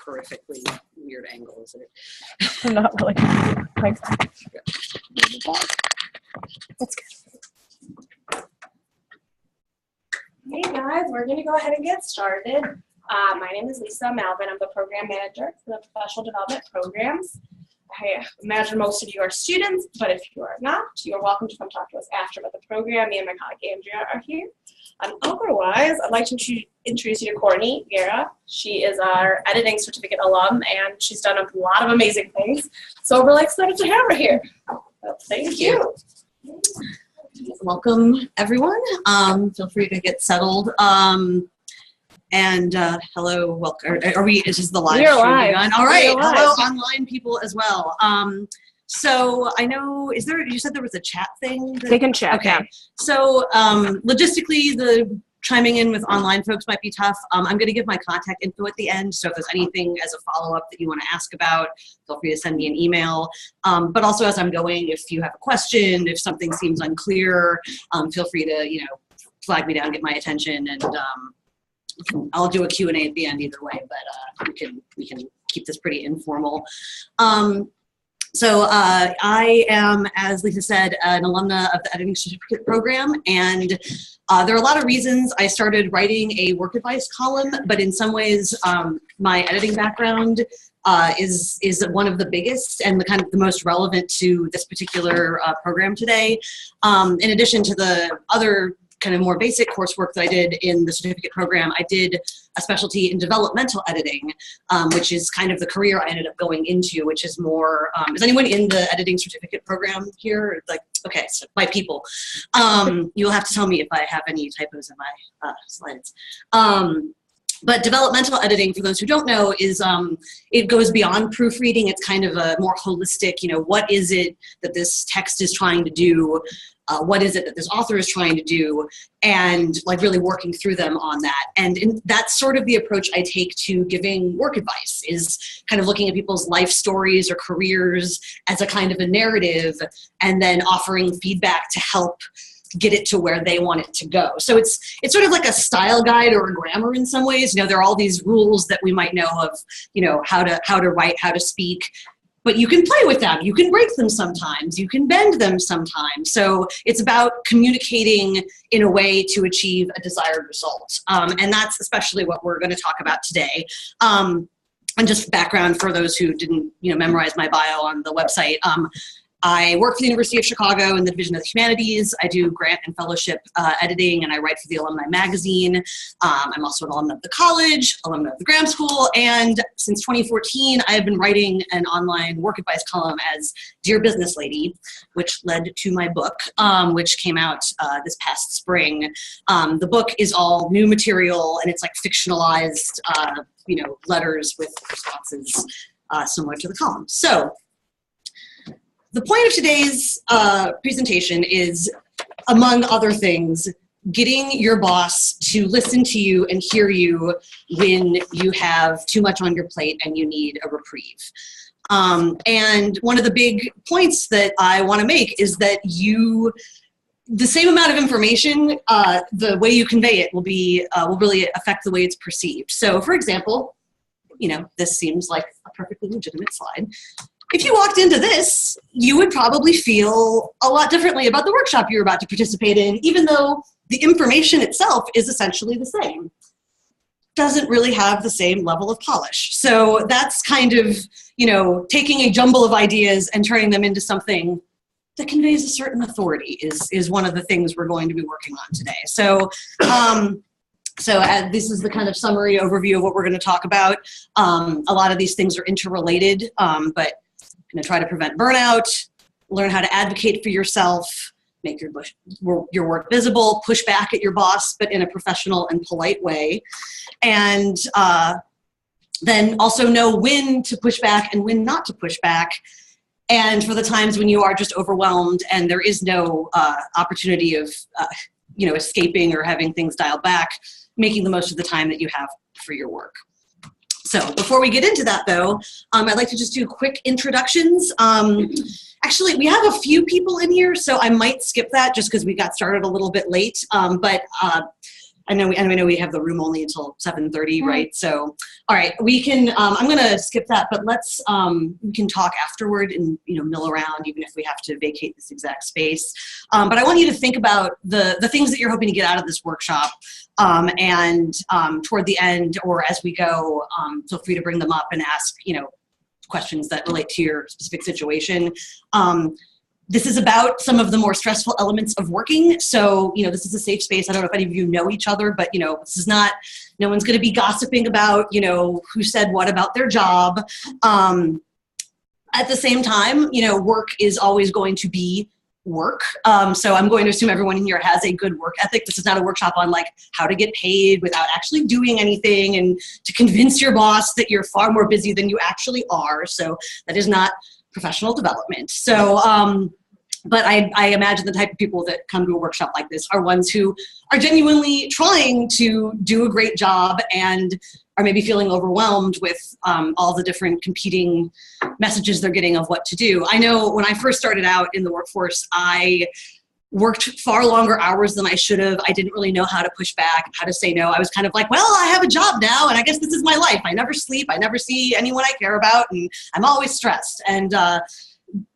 horrifically weird angle, is it? I'm not really. Like that. That's good. Hey guys, we're going to go ahead and get started. My name is Lisa Malvin. I'm the program manager for the professional development programs. I imagine most of you are students, but if you are not, you're welcome to come talk to us after about the program. Me and my colleague Andrea are here. Otherwise, I'd like to introduce you to Courtney Guerra. She is our editing certificate alum, and she's done a lot of amazing things. So we're really excited to have her here. So thank you. Welcome, everyone. Feel free to get settled. And hello, welcome. Are we? Is this the live stream begun? All right. Hello, online people as well. So I know, you said there was a chat thing? They can chat. Okay. Yeah. So logistically, the chiming in with online folks might be tough. I'm going to give my contact info at the end. So if there's anything as a follow-up that you want to ask about, feel free to send me an email. But also as I'm going, if you have a question, if something seems unclear, feel free to, flag me down, get my attention, and I'll do a Q&A at the end either way, but we can keep this pretty informal. So I am, as Lisa said, an alumna of the editing certificate program, and there are a lot of reasons I started writing a work advice column, but in some ways my editing background is one of the biggest and the most relevant to this particular program today. In addition to the other kind of more basic coursework that I did in the certificate program, I did a specialty in developmental editing, which is kind of the career I ended up going into, which is more, is anyone in the editing certificate program here? Like, okay, so my people. You'll have to tell me if I have any typos in my slides. But developmental editing, for those who don't know, is it goes beyond proofreading. It's kind of a more holistic, what is it that this text is trying to do? What is it that this author is trying to do, and like really working through them on that. And that's sort of the approach I take to giving work advice, is kind of looking at people's life stories or careers as a kind of a narrative, and then offering feedback to help get it to where they want it to go. So it's sort of like a style guide or a grammar in some ways. There are all these rules that we might know of, how to write, how to speak. But you can play with them, you can break them sometimes, you can bend them sometimes. So it's about communicating in a way to achieve a desired result. And that's especially what we're going to talk about today. And just background for those who didn't memorize my bio on the website. I work for the University of Chicago in the Division of the Humanities. I do grant and fellowship editing, and I write for the Alumni Magazine. I'm also an alumna of the college, alumna of the Graham School, and since 2014, I have been writing an online work advice column as Dear Business Lady, which led to my book, which came out this past spring. The book is all new material, and it's like fictionalized, letters with responses similar to the column. So, the point of today's presentation is, among other things, getting your boss to listen to you and hear you when you have too much on your plate and you need a reprieve. And one of the big points that I want to make is that the same amount of information, the way you convey it will really affect the way it's perceived. So, for example, this seems like a perfectly legitimate slide. If you walked into this, you would probably feel a lot differently about the workshop you're about to participate in, even though the information itself is essentially the same. Doesn't really have the same level of polish. So that's kind of, taking a jumble of ideas and turning them into something that conveys a certain authority is one of the things we're going to be working on today. So, this is the kind of summary overview of what we're going to talk about. A lot of these things are interrelated, but going to try to prevent burnout, learn how to advocate for yourself, make your work visible, push back at your boss, but in a professional and polite way. And then also know when to push back and when not to push back. And for the times when you are just overwhelmed and there is no opportunity of escaping or having things dialed back, making the most of the time that you have for your work. So before we get into that, though, I'd like to just do quick introductions. Actually, we have a few people in here, so I might skip that just because we got started a little bit late. But I know we have the room only until 7:30, right? So, all right, we can, I'm going to skip that, but let's, we can talk afterward and, mill around, even if we have to vacate this exact space. But I want you to think about the things that you're hoping to get out of this workshop. And toward the end, or as we go, feel free to bring them up and ask, questions that relate to your specific situation. This is about some of the more stressful elements of working. So, this is a safe space. I don't know if any of you know each other, but, this is not, no one's going to be gossiping about, who said what about their job. At the same time, work is always going to be work. So I'm going to assume everyone in here has a good work ethic. This is not a workshop on like how to get paid without actually doing anything and to convince your boss that you're far more busy than you actually are. So that is not professional development. So, but I imagine the type of people that come to a workshop like this are ones who are genuinely trying to do a great job and are maybe feeling overwhelmed with all the different competing messages they're getting of what to do. I know when I first started out in the workforce, I worked far longer hours than I should have. I didn't really know how to push back, how to say no. I was kind of like, well, I have a job now, and I guess this is my life. I never sleep. I never see anyone I care about, and I'm always stressed. And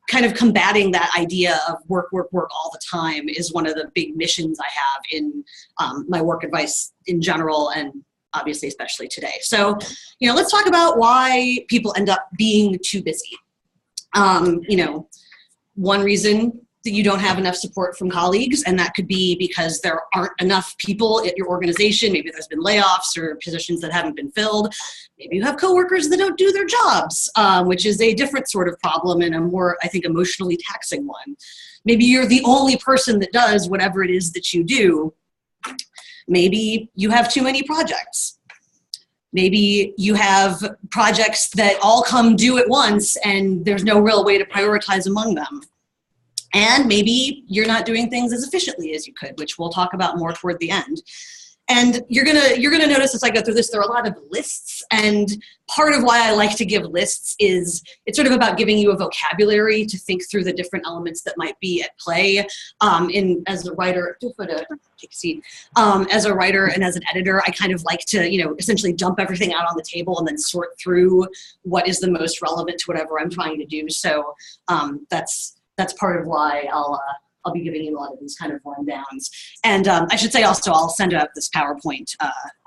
kind of combating that idea of work all the time is one of the big missions I have in my work advice in general, and obviously especially today. So, let's talk about why people end up being too busy. One reason that you don't have enough support from colleagues, and that could be because there aren't enough people at your organization. Maybe there's been layoffs or positions that haven't been filled. Maybe you have coworkers that don't do their jobs, which is a different sort of problem and a more, I think, emotionally taxing one. Maybe you're the only person that does whatever it is that you do. Maybe you have too many projects. Maybe you have projects that all come due at once and there's no real way to prioritize among them. And maybe you're not doing things as efficiently as you could, which we'll talk about more toward the end. And you're gonna notice as I go through this, there are a lot of lists, and part of why I like to give lists is it's sort of about giving you a vocabulary to think through the different elements that might be at play. As a writer, take a seat. As a writer and as an editor, I kind of like to, essentially dump everything out on the table and then sort through what is the most relevant to whatever I'm trying to do. So that's part of why I'll be giving you a lot of these kind of rundowns. And I should say also, I'll send out this PowerPoint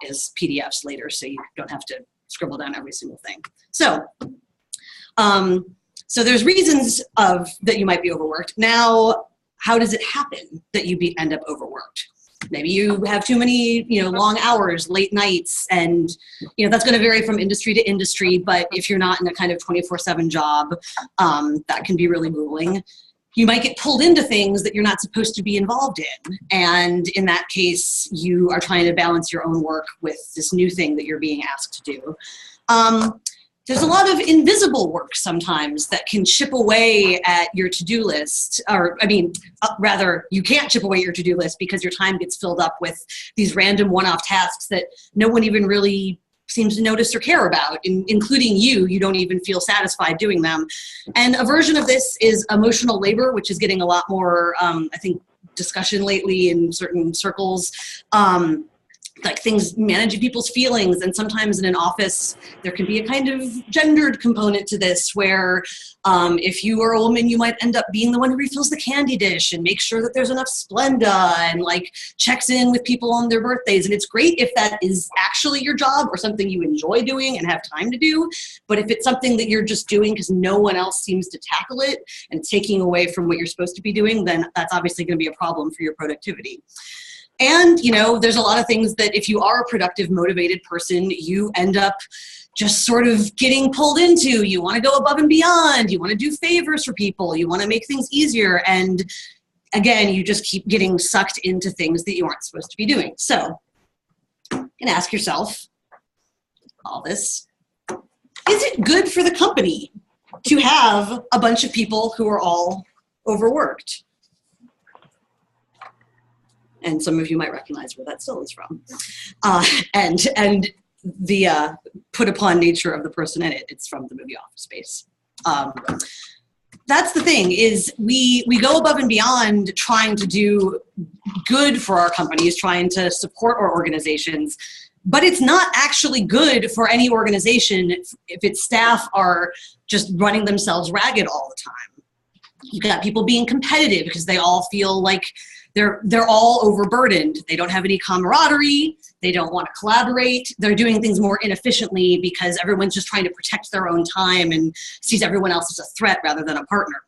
as PDFs later, so you don't have to scribble down every single thing. So, so there's reasons that you might be overworked. Now, how does it happen that you end up overworked? Maybe you have too many, long hours, late nights, and, that's going to vary from industry to industry. But if you're not in a kind of 24/7 job, that can be really grueling. You might get pulled into things that you're not supposed to be involved in. And in that case, you are trying to balance your own work with this new thing that you're being asked to do. There's a lot of invisible work sometimes that can chip away at your to-do list, or rather, you can't chip away at your to-do list because your time gets filled up with these random one-off tasks that no one even really seems to notice or care about, including you. You don't even feel satisfied doing them. And a version of this is emotional labor, which is getting a lot more, I think, discussion lately in certain circles. Like things managing people's feelings, and sometimes in an office there can be a kind of gendered component to this where if you are a woman, you might end up being the one who refills the candy dish and makes sure that there's enough Splenda and like checks in with people on their birthdays. And it's great if that is actually your job or something you enjoy doing and have time to do. But if it's something that you're just doing because no one else seems to tackle it and it's taking away from what you're supposed to be doing, then that's obviously going to be a problem for your productivity. And, there's a lot of things that if you are a productive, motivated person, you end up just sort of getting pulled into. You want to go above and beyond. You want to do favors for people. You want to make things easier. And again, you just keep getting sucked into things that you aren't supposed to be doing. So you can ask yourself all this. Is it good for the company to have a bunch of people who are all overworked? And some of you might recognize where that still is from. And the put upon nature of the person in it, it's from the movie Office Space. that's the thing, is we go above and beyond trying to do good for our companies, trying to support our organizations, but it's not actually good for any organization if its staff are just running themselves ragged all the time. You've got people being competitive because they all feel like they're all overburdened. They don't have any camaraderie. They don't want to collaborate. They're doing things more inefficiently because everyone's just trying to protect their own time and sees everyone else as a threat rather than a partner.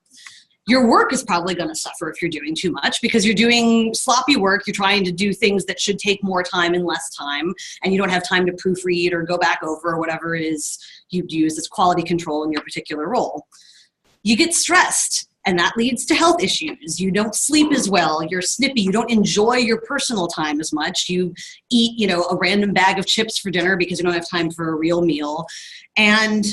Your work is probably going to suffer if you're doing too much because you're doing sloppy work. You're trying to do things that should take more time in less time, and you don't have time to proofread or go back over or whatever it is you'd use as quality control in your particular role. You get stressed, and that leads to health issues. You don't sleep as well. You're snippy. You don't enjoy your personal time as much. You eat, a random bag of chips for dinner because you don't have time for a real meal. And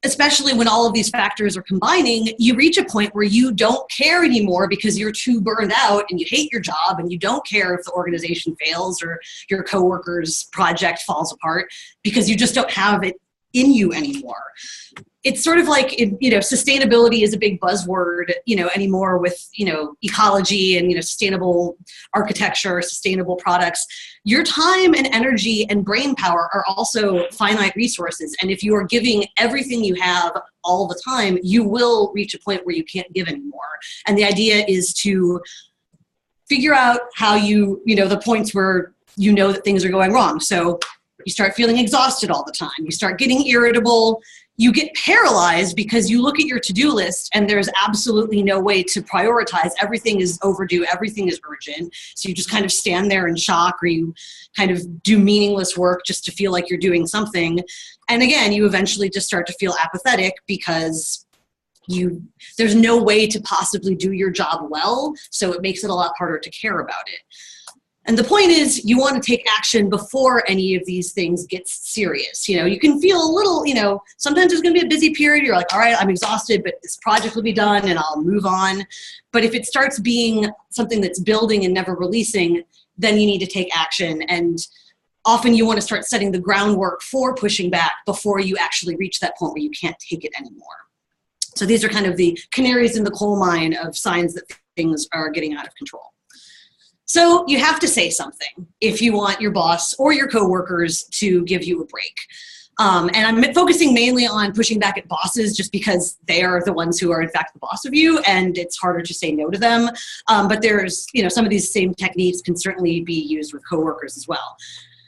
especially when all of these factors are combining, you reach a point where you don't care anymore because you're too burned out and you hate your job and you don't care if the organization fails or your coworker's project falls apart because you just don't have it in you anymore. It's sort of like, sustainability is a big buzzword, anymore with, ecology and, sustainable architecture, sustainable products. Your time and energy and brain power are also finite resources. And if you are giving everything you have all the time, you will reach a point where you can't give anymore. And the idea is to figure out how the points where that things are going wrong. So you start feeling exhausted all the time. You start getting irritable. You get paralyzed because you look at your to-do list and there's absolutely no way to prioritize. Everything is overdue. Everything is urgent. So you just kind of stand there in shock, or you kind of do meaningless work just to feel like you're doing something. And again, you eventually just start to feel apathetic because there's no way to possibly do your job well. So it makes it a lot harder to care about it. And the point is, you want to take action before any of these things get serious. You can feel a little, sometimes there's going to be a busy period. You're like, all right, I'm exhausted, but this project will be done and I'll move on. But if it starts being something that's building and never releasing, then you need to take action. And often you want to start setting the groundwork for pushing back before you actually reach that point where you can't take it anymore. So these are kind of the canaries in the coal mine of signs that things are getting out of control. So you have to say something if you want your boss or your coworkers to give you a break. And I'm focusing mainly on pushing back at bosses just because they are the ones who are in fact the boss of you, and it's harder to say no to them. But there's, some of these same techniques can certainly be used with coworkers as well.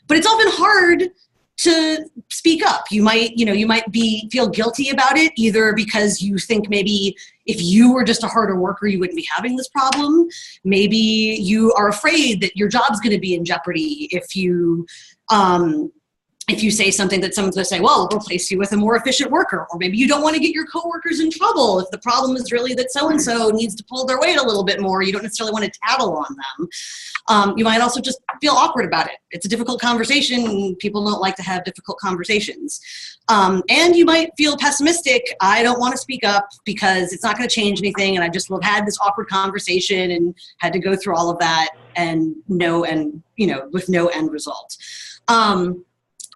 But it's often hard to speak up. You might feel guilty about it, either because you think maybe if you were just a harder worker, you wouldn't be having this problem. Maybe you are afraid that your job's going to be in jeopardy if you say something that someone's going to say, well, we'll replace you with a more efficient worker. Or maybe you don't want to get your coworkers in trouble if the problem is really that so-and-so needs to pull their weight a little bit more. You don't necessarily want to tattle on them. You might also just feel awkward about it. It's a difficult conversation, and people don't like to have difficult conversations. And you might feel pessimistic. I don't want to speak up because it's not going to change anything, and I just had this awkward conversation and had to go through all of that with no end result.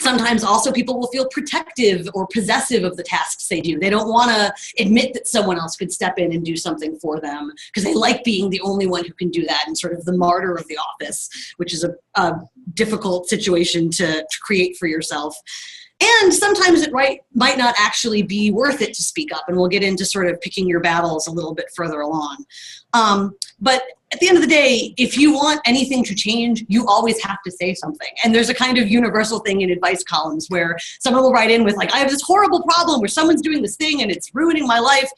Sometimes also people will feel protective or possessive of the tasks they do. They don't want to admit that someone else could step in and do something for them because they like being the only one who can do that and sort of the martyr of the office, which is a difficult situation to create for yourself. And sometimes it might not actually be worth it to speak up, and we'll get into sort of picking your battles a little bit further along. But at the end of the day, if you want anything to change, you always have to say something. And there's a kind of universal thing in advice columns where someone will write in with like, I have this horrible problem where someone's doing this thing and it's ruining my life.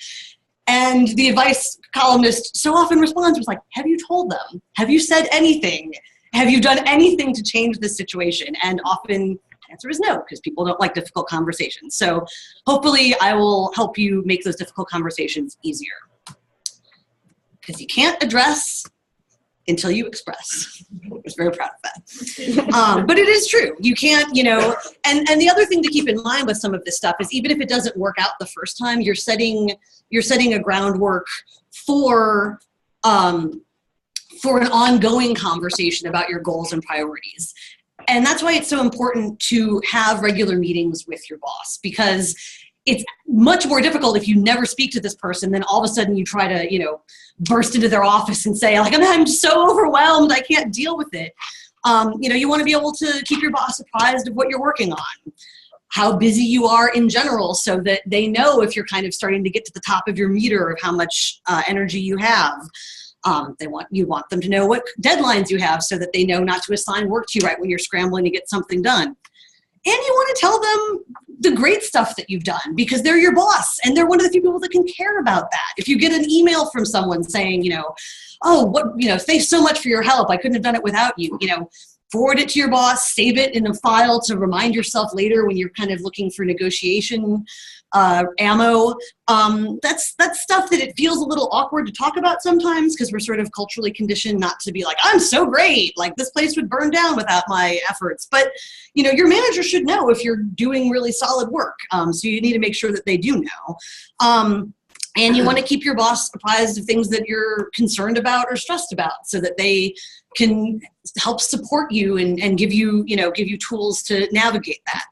And the advice columnist so often responds with like, have you told them? Have you said anything? Have you done anything to change this situation? And often the answer is no, because people don't like difficult conversations. So hopefully I will help you make those difficult conversations easier. Because you can't address until you express. I was very proud of that. But it is true. You can't, and the other thing to keep in mind with some of this stuff is even if it doesn't work out the first time, you're setting a groundwork for an ongoing conversation about your goals and priorities. And that's why it's so important to have regular meetings with your boss, because it's much more difficult if you never speak to this person, then all of a sudden you try to, burst into their office and say, like, I'm so overwhelmed, I can't deal with it. You want to be able to keep your boss apprised of what you're working on, how busy you are in general, so that they know if you're kind of starting to get to the top of your meter of how much energy you have. You want them to know what deadlines you have so that they know not to assign work to you right when you're scrambling to get something done. And you want to tell them the great stuff that you've done, because they're your boss and they're one of the few people that can care about that. If you get an email from someone saying, thanks so much for your help, I couldn't have done it without you, forward it to your boss, save it in a file to remind yourself later when you're kind of looking for negotiation ammo. That's stuff that it feels a little awkward to talk about sometimes, because we're sort of culturally conditioned not to be like, I'm so great, like this place would burn down without my efforts. But your manager should know if you're doing really solid work. So you need to make sure that they do know. And you want to keep your boss apprised of things that you're concerned about or stressed about, so that they can help support you and give you tools to navigate that.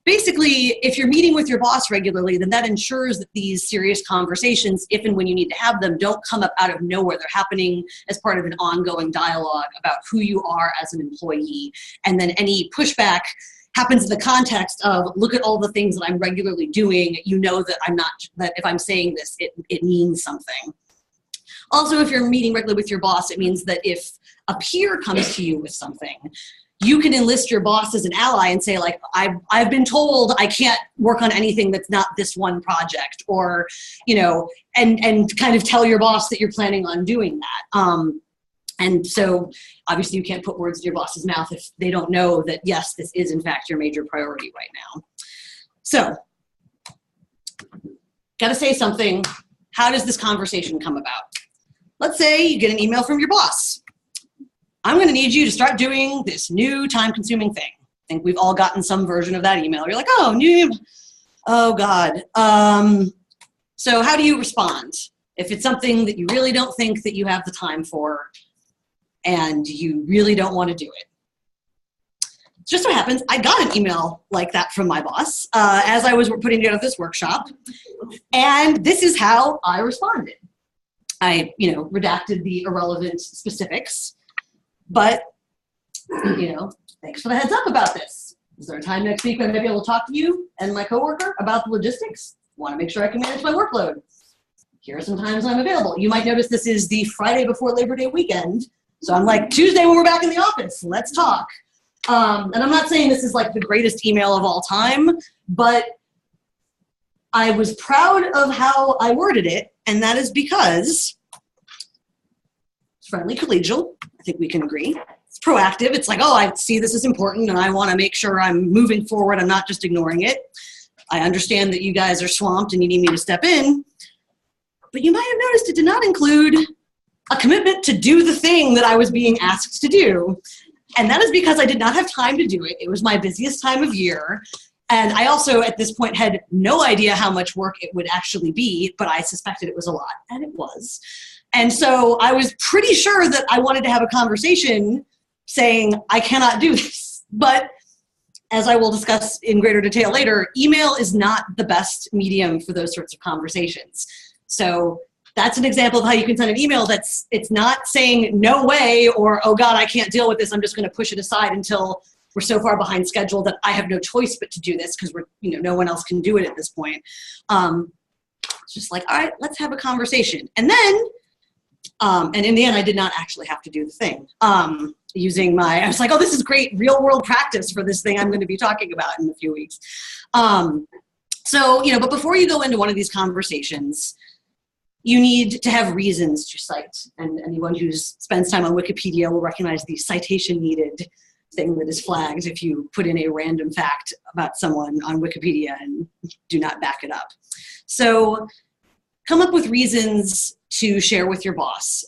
Basically, if you're meeting with your boss regularly, then that ensures that these serious conversations, if and when you need to have them, don't come up out of nowhere. They're happening as part of an ongoing dialogue about who you are as an employee. And then any pushback happens in the context of, look at all the things that I'm regularly doing. That if I'm saying this, it means something. Also, if you're meeting regularly with your boss, it means that if a peer comes to you with something, you can enlist your boss as an ally and say, like, I've been told I can't work on anything that's not this one project, or, and kind of tell your boss that you're planning on doing that. And so obviously you can't put words in your boss's mouth if they don't know that, yes, this is in fact your major priority right now. So, got to say something. How does this conversation come about? Let's say you get an email from your boss. I'm going to need you to start doing this new time-consuming thing. I think we've all gotten some version of that email. You're like, oh God. So how do you respond? If it's something that you really don't think that you have the time for, and you really don't want to do it. Just so happens, I got an email like that from my boss as I was putting together this workshop, and this is how I responded. I, redacted the irrelevant specifics, but, thanks for the heads up about this. Is there a time next week when I may be able to talk to you and my coworker about the logistics? Want to make sure I can manage my workload. Here are some times I'm available. You might notice this is the Friday before Labor Day weekend. So I'm like, Tuesday when we're back in the office, let's talk. And I'm not saying this is like the greatest email of all time, but I was proud of how I worded it. And that is because it's friendly, collegial. I think we can agree. It's proactive. It's like, I see this is important and I want to make sure I'm moving forward. I'm not just ignoring it. I understand that you guys are swamped and you need me to step in. But you might have noticed it did not include a commitment to do the thing that I was being asked to do. And that is because I did not have time to do it. It was my busiest time of year. And I also, at this point, had no idea how much work it would actually be, but I suspected it was a lot, and it was. And so I was pretty sure that I wanted to have a conversation saying, I cannot do this. But as I will discuss in greater detail later, email is not the best medium for those sorts of conversations. So that's an example of how you can send an email it's not saying no way or, oh God, I can't deal with this, I'm just going to push it aside until we're so far behind schedule that I have no choice but to do this because no one else can do it at this point. It's just like, all right, let's have a conversation. And then, and in the end, I did not actually have to do the thing. I was like, oh, this is great real world practice for this thing I'm going to be talking about in a few weeks. But before you go into one of these conversations, you need to have reasons to cite. And anyone who spends time on Wikipedia will recognize the citation needed thing that is flagged if you put in a random fact about someone on Wikipedia and do not back it up. So come up with reasons to share with your boss.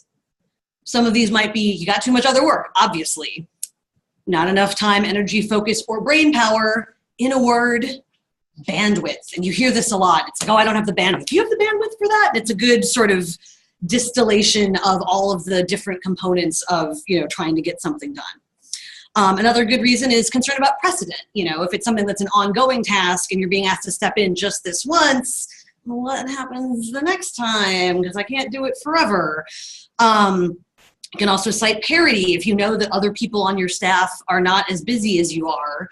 Some of these might be, you got too much other work, obviously. Not enough time, energy, focus, or brain power. In a word, bandwidth. And you hear this a lot. It's like, oh, I don't have the bandwidth. Do you have the bandwidth for that? It's a good sort of distillation of all of the different components of, trying to get something done. Another good reason is concern about precedent. If it's something that's an ongoing task and you're being asked to step in just this once, what happens the next time? Because I can't do it forever. You can also cite parity. If you know that other people on your staff are not as busy as you are,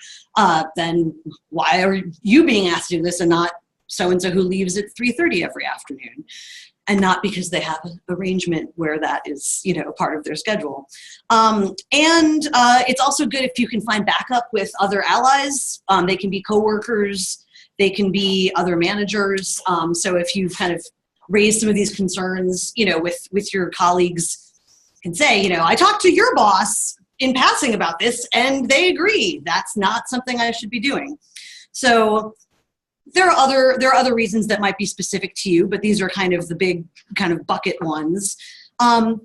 then why are you being asked to do this and not so-and-so who leaves at 3:30 every afternoon? And not because they have an arrangement where that is, part of their schedule. It's also good if you can find backup with other allies. They can be coworkers, they can be other managers. So if you've kind of raised some of these concerns, with your colleagues, can say, I talked to your boss in passing about this and they agree. That's not something I should be doing. So there are other reasons that might be specific to you, but these are kind of the big kind of bucket ones. But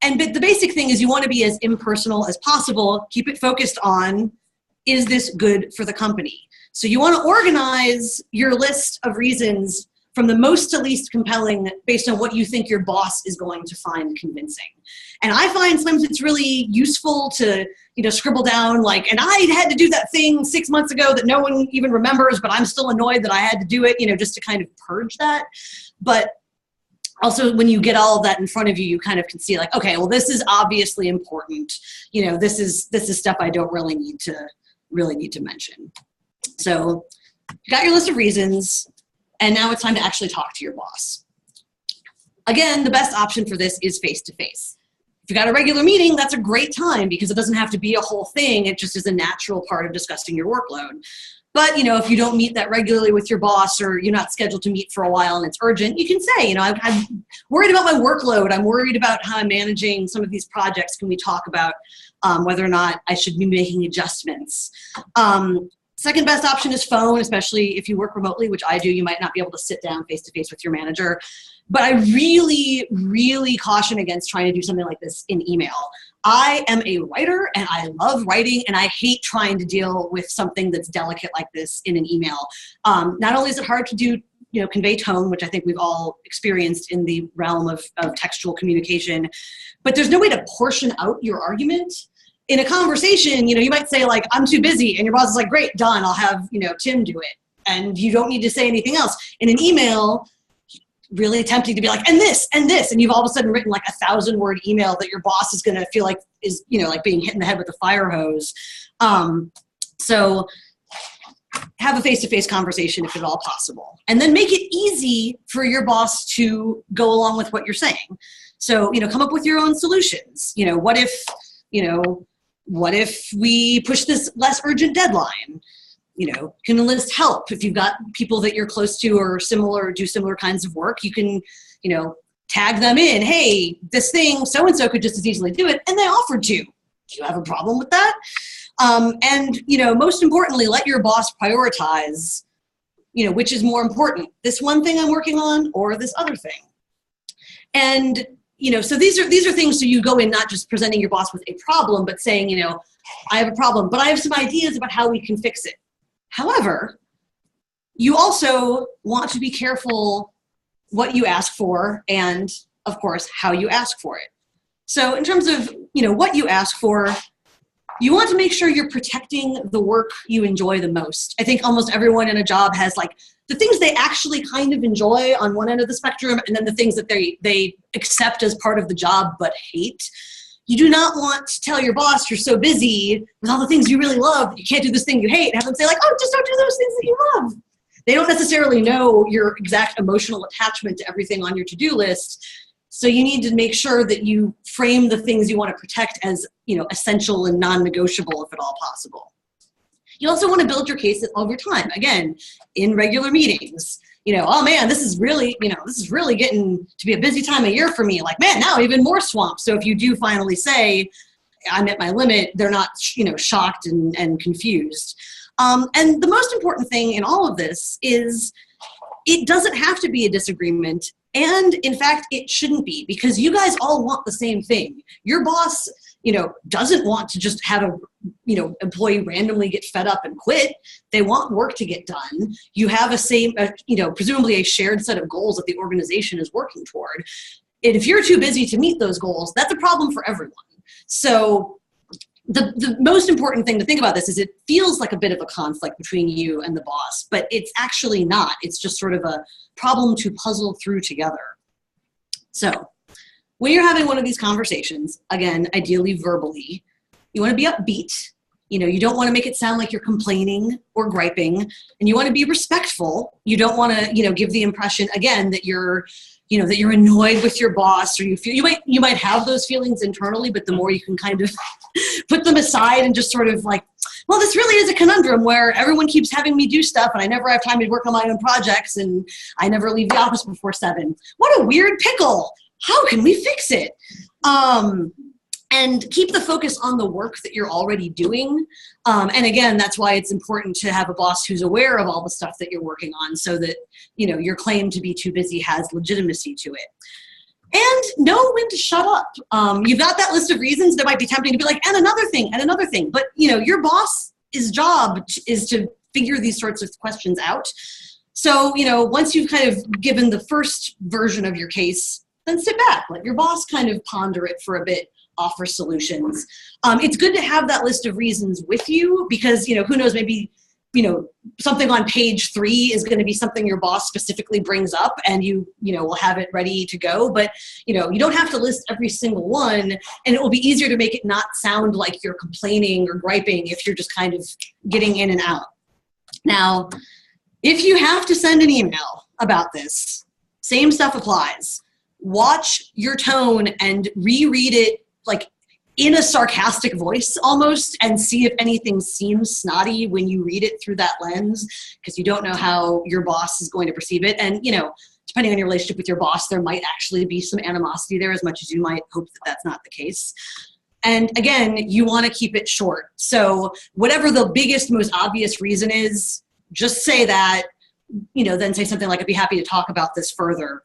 the basic thing is you want to be as impersonal as possible. Keep it focused on, is this good for the company? So you want to organize your list of reasons from the most to least compelling based on what you think your boss is going to find convincing. And I find sometimes it's really useful to, scribble down and I had to do that thing 6 months ago that no one even remembers, but I'm still annoyed that I had to do it, just to kind of purge that. But also when you get all of that in front of you, you kind of can see okay, well, this is obviously important. This is stuff I don't really need to mention. So you got your list of reasons. And now it's time to actually talk to your boss. Again, the best option for this is face-to-face. If you got a regular meeting, that's a great time because it doesn't have to be a whole thing. It just is a natural part of discussing your workload. But, if you don't meet that regularly with your boss or you're not scheduled to meet for a while and it's urgent, you can say, I'm worried about my workload. I'm worried about how I'm managing some of these projects. Can we talk about whether or not I should be making adjustments? Second best option is phone, especially if you work remotely, which I do. You might not be able to sit down face-to-face with your manager. But I really, really caution against trying to do something like this in email. I am a writer and I love writing and I hate trying to deal with something that's delicate like this in an email. Not only is it hard to do, convey tone, which I think we've all experienced in the realm of textual communication, but there's no way to portion out your argument. In a conversation, you might say I'm too busy and your boss is great, done, I'll have, Tim do it. And you don't need to say anything else. In an email, really tempting to be and this, and you've all of a sudden written 1,000-word email that your boss is going to feel is, being hit in the head with a fire hose. So have a face-to-face conversation if at all possible. And then make it easy for your boss to go along with what you're saying. So, come up with your own solutions. What if we push this less urgent deadline? Can enlist help. If you've got people that you're close to or do similar kinds of work, you can, tag them in. Hey, this thing, so-and-so could just as easily do it, and they offered to. Do you have a problem with that? And most importantly, let your boss prioritize, which is more important, this one thing I'm working on or this other thing. And so these are things, so you go in not just presenting your boss with a problem, but saying, I have a problem, but I have some ideas about how we can fix it. However, you also want to be careful what you ask for and, of course, how you ask for it. So in terms of, what you ask for, you want to make sure you're protecting the work you enjoy the most. I think almost everyone in a job has the things they actually kind of enjoy on one end of the spectrum, and then the things that they accept as part of the job but hate. You do not want to tell your boss you're so busy with all the things you really love that you can't do this thing you hate, and have them say oh, just don't do those things that you love. They don't necessarily know your exact emotional attachment to everything on your to-do list. So you need to make sure that you frame the things you want to protect as, essential and non-negotiable if at all possible. You also want to build your case over time. Again, in regular meetings, oh man, this is really getting to be a busy time of year for me. Man, now even more swamped. So if you do finally say, I'm at my limit, they're not, shocked and confused. And the most important thing in all of this is it doesn't have to be a disagreement. And in fact, it shouldn't be, because you guys all want the same thing. Your boss, doesn't want to just have a, employee randomly get fed up and quit. They want work to get done. You have presumably a shared set of goals that the organization is working toward. And if you're too busy to meet those goals, that's a problem for everyone. So the most important thing to think about this is it feels like a bit of a conflict between you and the boss, but it's actually not. It's just sort of a problem to puzzle through together. So when you're having one of these conversations, again, ideally verbally, you want to be upbeat. You don't want to make it sound like you're complaining or griping, and you want to be respectful. You don't want to, give the impression, again, that you're annoyed with your boss, or you might have those feelings internally, but the more you can kind of put them aside and just sort of like, well, this really is a conundrum where everyone keeps having me do stuff and I never have time to work on my own projects and I never leave the office before 7. What a weird pickle. How can we fix it? And keep the focus on the work that you're already doing. And again, that's why it's important to have a boss who's aware of all the stuff that you're working on so that, your claim to be too busy has legitimacy to it. And know when to shut up. You've got that list of reasons that might be tempting to be like, and another thing. But, your boss's job is to figure these sorts of questions out. So, once you've kind of given the first version of your case, then sit back, let your boss kind of ponder it for a bit, offer solutions. It's good to have that list of reasons with you because, who knows, maybe, something on page 3 is going to be something your boss specifically brings up and you will have it ready to go. But, you don't have to list every single one, and it will be easier to make it not sound like you're complaining or griping if you're just kind of getting in and out. Now, if you have to send an email about this, same stuff applies. Watch your tone and reread it like in a sarcastic voice almost, and see if anything seems snotty when you read it through that lens, because you don't know how your boss is going to perceive it. And, depending on your relationship with your boss, there might actually be some animosity there as much as you might hope that that's not the case. And again, you want to keep it short. So whatever the biggest, most obvious reason is, just say that, then say something like, I'd be happy to talk about this further.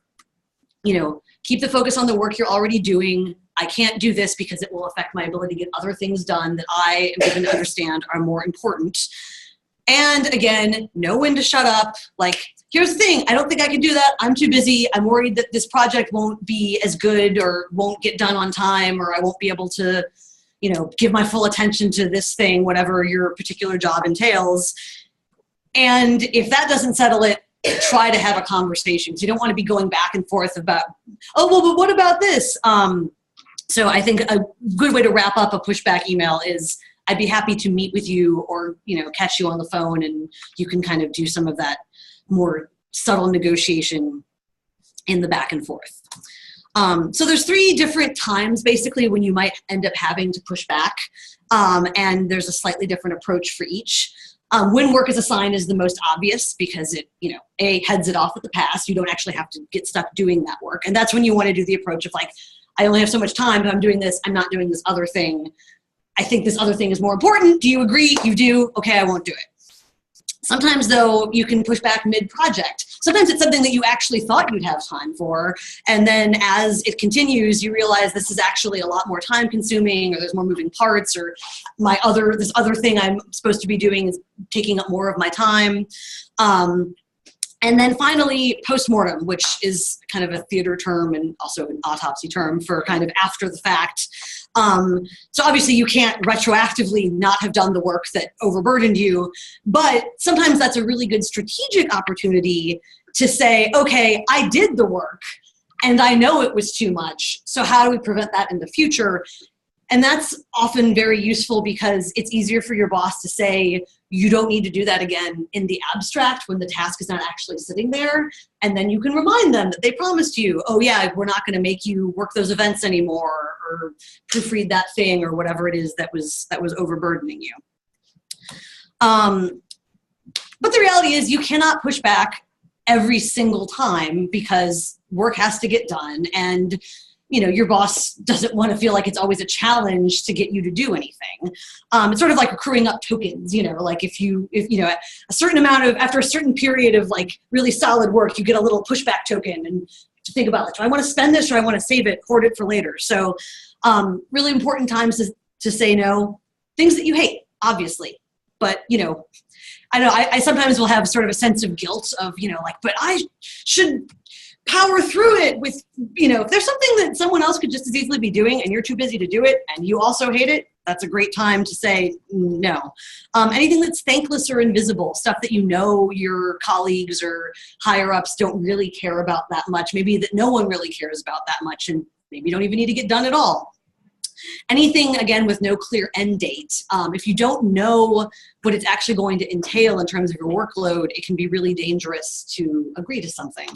Keep the focus on the work you're already doing. I can't do this because it will affect my ability to get other things done that I am given to understand are more important. And again, know when to shut up. Like, here's the thing, I don't think I can do that. I'm too busy. I'm worried that this project won't be as good or won't get done on time, or I won't be able to, give my full attention to this thing, whatever your particular job entails. And if that doesn't settle it, try to have a conversation. So you don't want to be going back and forth about, oh, well, but what about this? So I think a good way to wrap up a pushback email is, I'd be happy to meet with you or, catch you on the phone, and you can kind of do some of that more subtle negotiation in the back and forth. So there's 3 different times basically when you might end up having to push back. And there's a slightly different approach for each. When work is assigned is the most obvious because it, heads it off at the pass. You don't actually have to get stuck doing that work. And that's when you want to do the approach of like, I only have so much time, but I'm doing this. I'm not doing this other thing. I think this other thing is more important. Do you agree? You do? Okay, I won't do it. Sometimes, though, you can push back mid-project. Sometimes it's something that you actually thought you'd have time for, and then as it continues, you realize this is actually a lot more time-consuming, or there's more moving parts, or this other thing I'm supposed to be doing is taking up more of my time. And then finally, postmortem, which is kind of a theater term and also an autopsy term for kind of after the fact. So obviously you can't retroactively not have done the work that overburdened you, but sometimes that's a really good strategic opportunity to say, okay, I did the work and I know it was too much. So how do we prevent that in the future? And that's often very useful because it's easier for your boss to say, you don't need to do that again in the abstract when the task is not actually sitting there. And then you can remind them that they promised you, oh yeah, we're not going to make you work those events anymore or proofread that thing or whatever it is that was overburdening you. But the reality is you cannot push back every single time because work has to get done, and your boss doesn't want to feel like it's always a challenge to get you to do anything. It's sort of like accruing up tokens, like if a certain amount of, after a certain period of like really solid work, you get a little pushback token, and to think about, like, do I want to spend this or I want to save it, hoard it for later? So really important times to say no. Things that you hate, obviously, but I know I sometimes will have sort of a sense of guilt of, but I should power through it with, if there's something that someone else could just as easily be doing and you're too busy to do it and you also hate it, that's a great time to say no. Anything that's thankless or invisible, stuff that your colleagues or higher ups don't really care about that much, maybe that no one really cares about that much, and maybe you don't even need to get done at all. Anything, again, with no clear end date. If you don't know what it's actually going to entail in terms of your workload, it can be really dangerous to agree to something.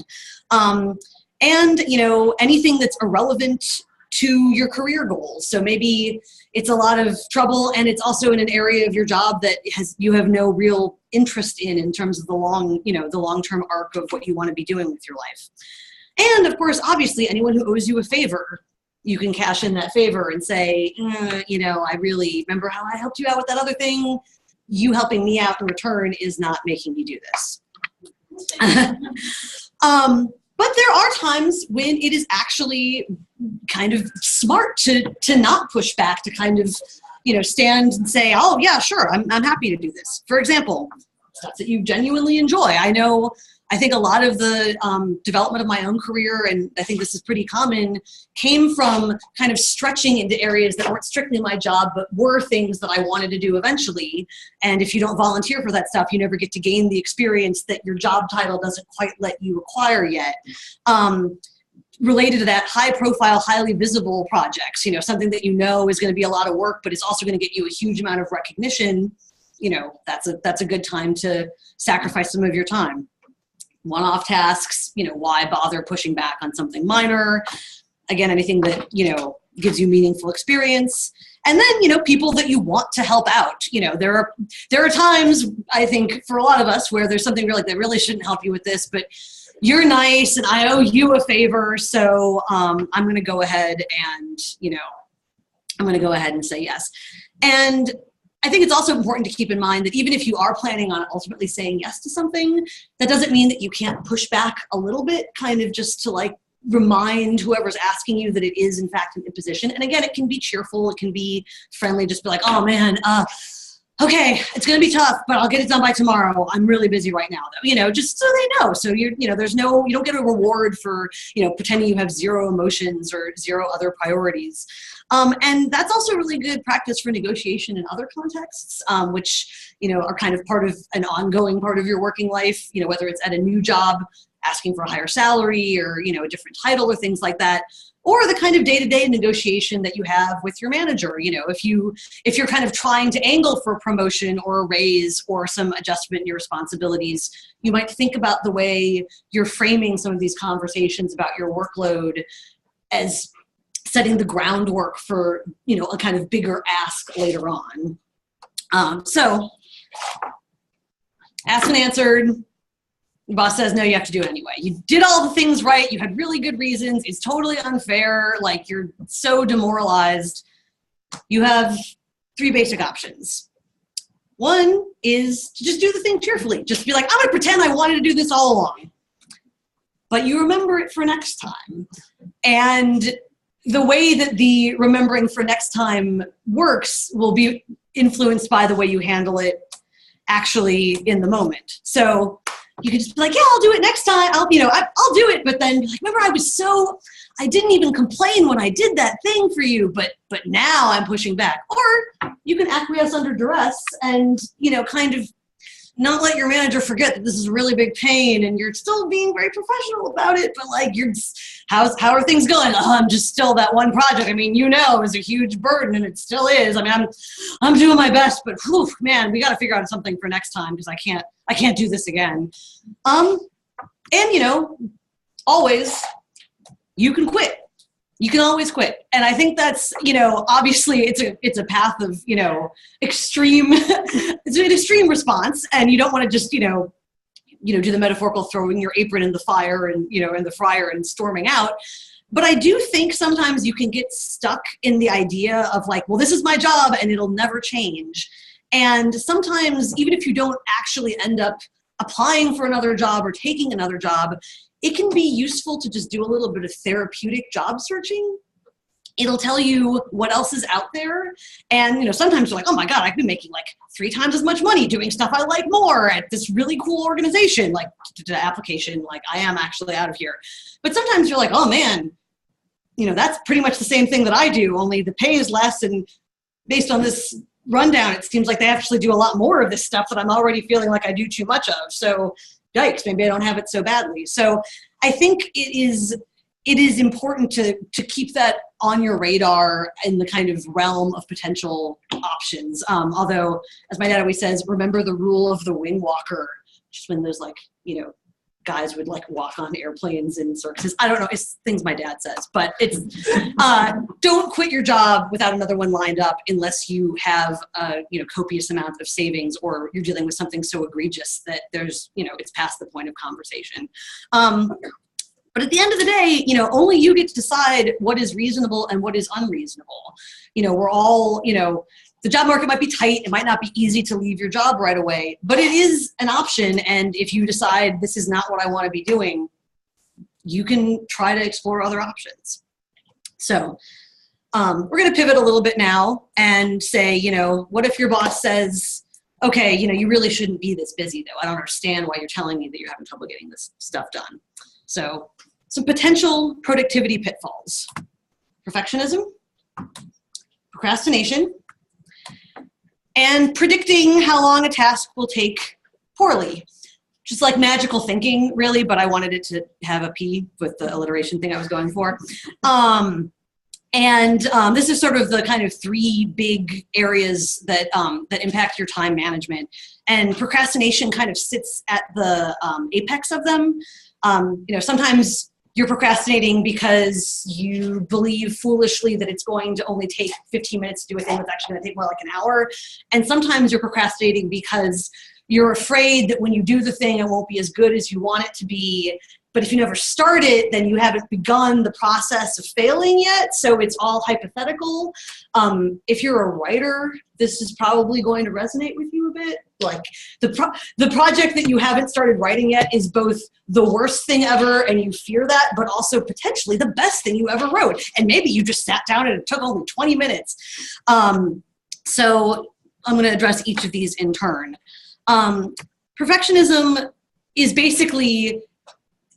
And, anything that's irrelevant to your career goals. So maybe it's a lot of trouble and it's also in an area of your job that you have no real interest in terms of the long-term arc of what you want to be doing with your life. And of course, obviously, anyone who owes you a favor, you can cash in that favor and say, I really remember how I helped you out with that other thing. You helping me out in return is not making me do this. But there are times when it is actually kind of smart to not push back, to kind of, stand and say, oh yeah, sure, I'm happy to do this. For example, stuff that you genuinely enjoy. I think a lot of the development of my own career, and I think this is pretty common, came from kind of stretching into areas that weren't strictly my job, but were things that I wanted to do eventually. And if you don't volunteer for that stuff, you never get to gain the experience that your job title doesn't quite let you acquire yet. Related to that, high profile, highly visible projects, something that is going to be a lot of work, but it's also going to get you a huge amount of recognition. That's a good time to sacrifice some of your time. One-off tasks, why bother pushing back on something minor? Again, anything that, gives you meaningful experience. And then, people that you want to help out. There are times, I think, for a lot of us where there's something really that really shouldn't help you with this, but you're nice and I owe you a favor. So I'm going to go ahead and, say yes. And I think it's also important to keep in mind that even if you are planning on ultimately saying yes to something, that doesn't mean that you can't push back a little bit, kind of just to remind whoever's asking you that it is in fact an imposition. And again, it can be cheerful, it can be friendly, just be like, oh man, okay, it's gonna be tough, but I'll get it done by tomorrow. I'm really busy right now though, just so they know. So you don't get a reward for, pretending you have zero emotions or zero other priorities. And that's also really good practice for negotiation in other contexts, which, are kind of part of an ongoing part of your working life, whether it's at a new job, asking for a higher salary or, a different title or things like that, or the kind of day-to-day negotiation that you have with your manager. If you're kind of trying to angle for a promotion or a raise or some adjustment in your responsibilities, you might think about the way you're framing some of these conversations about your workload as setting the groundwork for, a kind of bigger ask later on. So, asked and answered. The boss says, no, you have to do it anyway. You did all the things right. You had really good reasons. It's totally unfair. You're so demoralized. You have 3 basic options. One is to just do the thing cheerfully. Just be like, I'm going to pretend I wanted to do this all along. But you remember it for next time. And the way that the remembering for next time works will be influenced by the way you handle it actually in the moment. So you could just be like, yeah, I'll do it next time. I'll do it. But then be like, remember, I didn't even complain when I did that thing for you, but now I'm pushing back. Or you can acquiesce under duress and, kind of not let your manager forget that this is a really big pain and you're still being very professional about it, but how are things going? Oh, I'm just still that one project. I mean, is a huge burden and it still is. I mean, I'm doing my best, but whew, man, we got to figure out something for next time because I can't do this again. And always you can quit. You can always quit. And I think that's, obviously it's a path of, extreme, it's an extreme response. And you don't want to just, do the metaphorical throwing your apron in the fire and, in the fryer and storming out. But I do think sometimes you can get stuck in the idea of well, this is my job and it'll never change. And sometimes even if you don't actually end up applying for another job or taking another job, it can be useful to just do a little bit of therapeutic job searching. It'll tell you what else is out there. And, sometimes you're like, oh my God, I could be making like 3 times as much money doing stuff I like more at this really cool organization, like the application, like I am actually out of here. But sometimes you're like, oh man, that's pretty much the same thing that I do, only the pay is less. And based on this rundown, it seems like they actually do a lot more of this stuff that I'm already feeling like I do too much of. So yikes, maybe I don't have it so badly. So I think it is important to keep that on your radar in the kind of realm of potential options. Although, as my dad always says, remember the rule of the wing walker, just when those guys would like walk on airplanes and circuses. I don't know, it's things my dad says, but it's don't quit your job without another one lined up unless you have a copious amount of savings or you're dealing with something so egregious that there's it's past the point of conversation. But at the end of the day, only you get to decide what is reasonable and what is unreasonable. We're all, the job market might be tight. It might not be easy to leave your job right away, but it is an option. And if you decide this is not what I want to be doing, you can try to explore other options. So we're going to pivot a little bit now and say, what if your boss says, okay, you really shouldn't be this busy though. I don't understand why you're telling me that you're having trouble getting this stuff done. So some potential productivity pitfalls: perfectionism, procrastination, and predicting how long a task will take poorly. Just like magical thinking, really, but I wanted it to have a P with the alliteration thing I was going for. This is sort of the kind of 3 big areas that impact your time management. And procrastination kind of sits at the apex of them. Sometimes you're procrastinating because you believe foolishly that it's going to only take 15 minutes to do a thing that's actually going to take more like an hour. And sometimes you're procrastinating because you're afraid that when you do the thing, it won't be as good as you want it to be. But if you never start it, then you haven't begun the process of failing yet. So it's all hypothetical. If you're a writer, this is probably going to resonate with you a bit. Like the project that you haven't started writing yet is both the worst thing ever and you fear that, but also potentially the best thing you ever wrote. And maybe you just sat down and it took only 20 minutes. So I'm going to address each of these in turn. Perfectionism is basically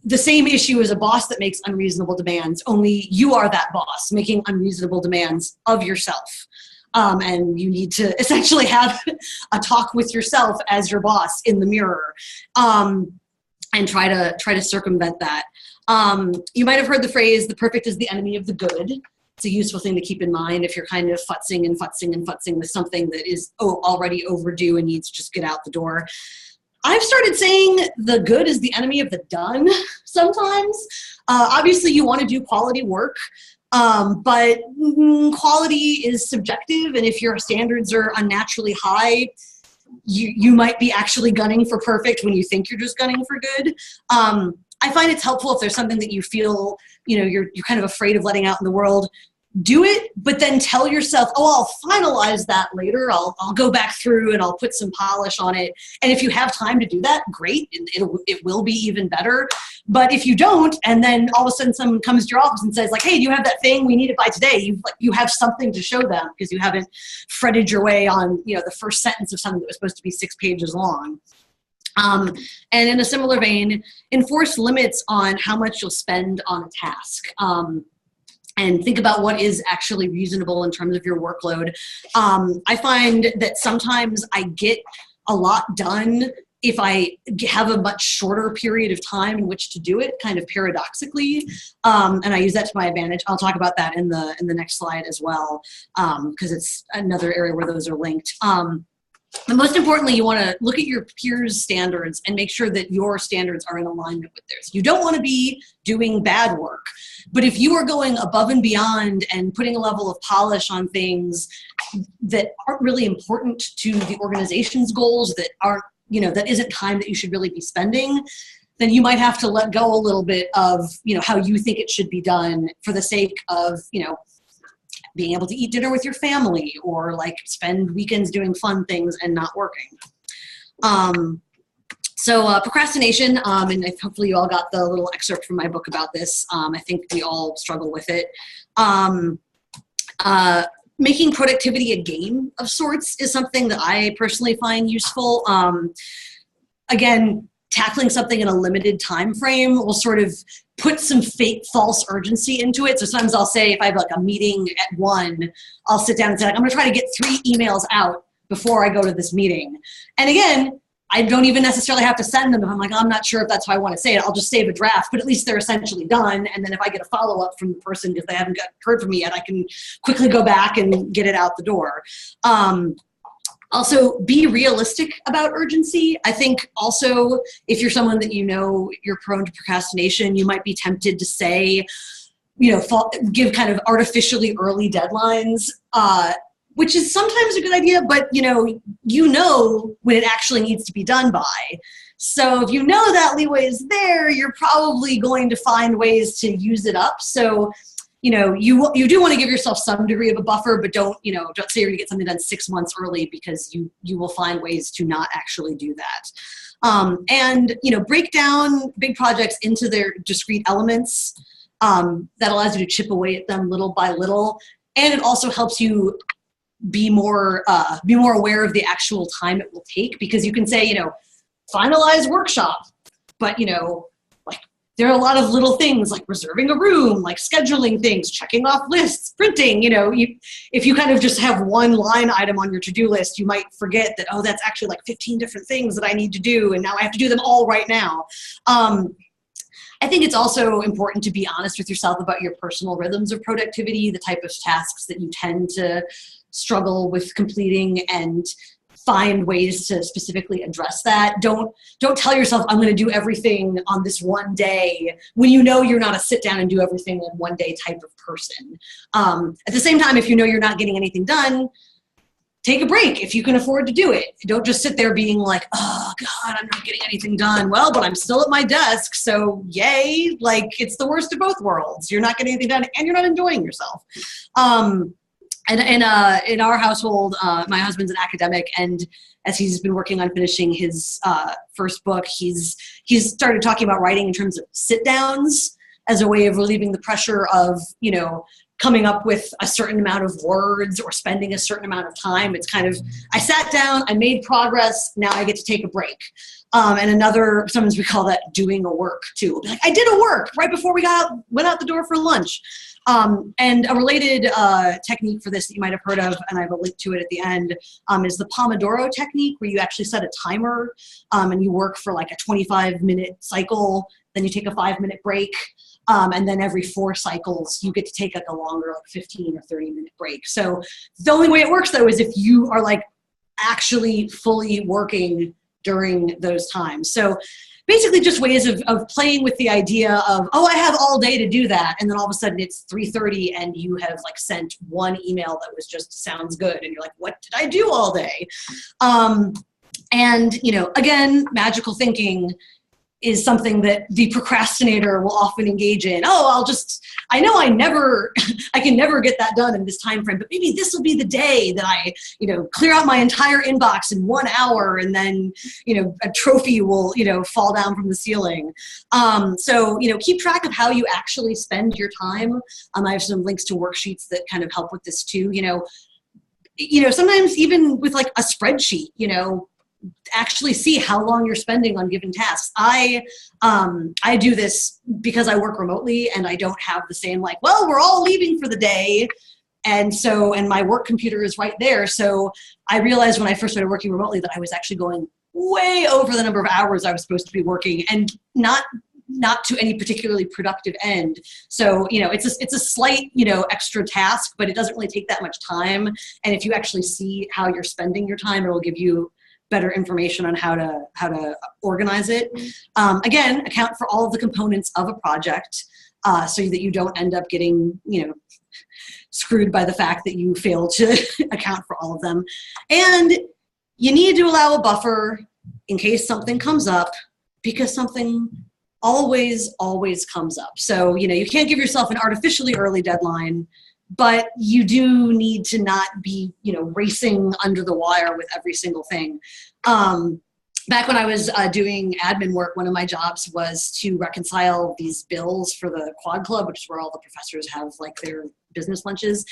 the same issue as a boss that makes unreasonable demands, only you are that boss making unreasonable demands of yourself. And you need to essentially have a talk with yourself as your boss in the mirror, and try to circumvent that. You might have heard the phrase, the perfect is the enemy of the good. It's a useful thing to keep in mind if you're kind of futzing with something that is already overdue and needs to just get out the door. I've started saying the good is the enemy of the done sometimes. Obviously, you want to do quality work, but quality is subjective, and if your standards are unnaturally high, you might be actually gunning for perfect when you think you're just gunning for good. I find it's helpful if there's something that you feel, you're kind of afraid of letting out in the world. Do it, but then tell yourself, I'll finalize that later. I'll go back through and I'll put some polish on it. And if you have time to do that, great. It will be even better. But if you don't, and then all of a sudden someone comes to your office and says like, hey, do you have that thing? We need it by today. You have something to show them because you haven't fretted your way on, the first sentence of something that was supposed to be 6 pages long. And in a similar vein, enforce limits on how much you'll spend on a task. And think about what is actually reasonable in terms of your workload. I find that sometimes I get a lot done if I have a much shorter period of time in which to do it, kind of paradoxically. And I use that to my advantage. I'll talk about that in the next slide as well, because it's another area where those are linked. And most importantly, you want to look at your peers' standards and make sure that your standards are in alignment with theirs. You don't want to be doing bad work, but if you are going above and beyond and putting a level of polish on things that aren't really important to the organization's goals, that aren't, that isn't time that you should really be spending, then you might have to let go a little bit of, how you think it should be done for the sake of, being able to eat dinner with your family or like spend weekends doing fun things and not working. So procrastination, and hopefully you all got the little excerpt from my book about this. I think we all struggle with it. Making productivity a game of sorts is something that I personally find useful. Again, tackling something in a limited time frame will sort of put some fake false urgency into it. So sometimes I'll say, if I have like a meeting at 1, I'll sit down and say, like, I'm gonna try to get 3 emails out before I go to this meeting. And again, I don't even necessarily have to send them if I'm like, I'm not sure if that's how I want to say it. I'll just save a draft, but at least they're essentially done. And then if I get a follow-up from the person because they haven't heard from me yet, I can quickly go back and get it out the door. Also, be realistic about urgency. I think also, if you're someone that you know you're prone to procrastination, you might be tempted to say, give kind of artificially early deadlines, which is sometimes a good idea, but you know when it actually needs to be done by. So if you know that leeway is there, you're probably going to find ways to use it up. So, you do want to give yourself some degree of a buffer, but don't say you're gonna get something done 6 months early, because you will find ways to not actually do that. And break down big projects into their discrete elements. That allows you to chip away at them little by little. And it also helps you be more aware of the actual time it will take, because you can say, finalize workshop, but like there are a lot of little things like reserving a room, like scheduling things, checking off lists, printing. If you kind of just have one line item on your to-do list, you might forget that, oh, that's actually like 15 different things that I need to do, and now I have to do them all right now. I think it's also important to be honest with yourself about your personal rhythms of productivity, the type of tasks that you tend to struggle with completing, and find ways to specifically address that. Don't tell yourself, I'm going to do everything on this one day, when you're not a sit down and do everything in one day type of person. At the same time, if you're not getting anything done, take a break if you can afford to do it. Don't just sit there being like, oh God, I'm not getting anything done. Well, but I'm still at my desk, so yay. Like, it's the worst of both worlds. You're not getting anything done and you're not enjoying yourself. And in our household, my husband's an academic, and as he's been working on finishing his first book, he's started talking about writing in terms of sit downs as a way of relieving the pressure of, coming up with a certain amount of words or spending a certain amount of time. It's kind of, I sat down, I made progress, now I get to take a break. And sometimes we call that doing a work too. Like, I did a work right before we went out the door for lunch. And a related technique for this that you might have heard of, and I have a link to it at the end, is the Pomodoro technique, where you actually set a timer and you work for like a 25-minute cycle, then you take a 5-minute break. And then every 4 cycles, you get to take like a longer, like 15 or 30-minute break. So the only way it works, though, is if you are like actually fully working during those times. So basically just ways of playing with the idea of, oh, I have all day to do that. And then all of a sudden it's 3:30 and you have like sent one email that was just sounds good. And you're like, what did I do all day? And, again, magical thinking is something that the procrastinator will often engage in. Oh, I know I can never get that done in this time frame, but maybe this will be the day that I, clear out my entire inbox in 1 hour, and then, a trophy will, fall down from the ceiling. So, keep track of how you actually spend your time. I have some links to worksheets that kind of help with this too. Sometimes even with like a spreadsheet, actually see how long you're spending on given tasks. I do this because I work remotely and I don't have the same like, well, we're all leaving for the day. And my work computer is right there. So I realized when I first started working remotely that I was actually going way over the number of hours I was supposed to be working, and not to any particularly productive end. So, it's a slight, extra task, but it doesn't really take that much time. And if you actually see how you're spending your time, it will give you better information on how to organize it. Again, account for all of the components of a project so that you don't end up getting, screwed by the fact that you fail to account for all of them. And you need to allow a buffer in case something comes up, because something always comes up. So, you can't give yourself an artificially early deadline, but you do need to not be, racing under the wire with every single thing. Back when I was doing admin work, one of my jobs was to reconcile these bills for the Quad Club, which is where all the professors have like their business lunches.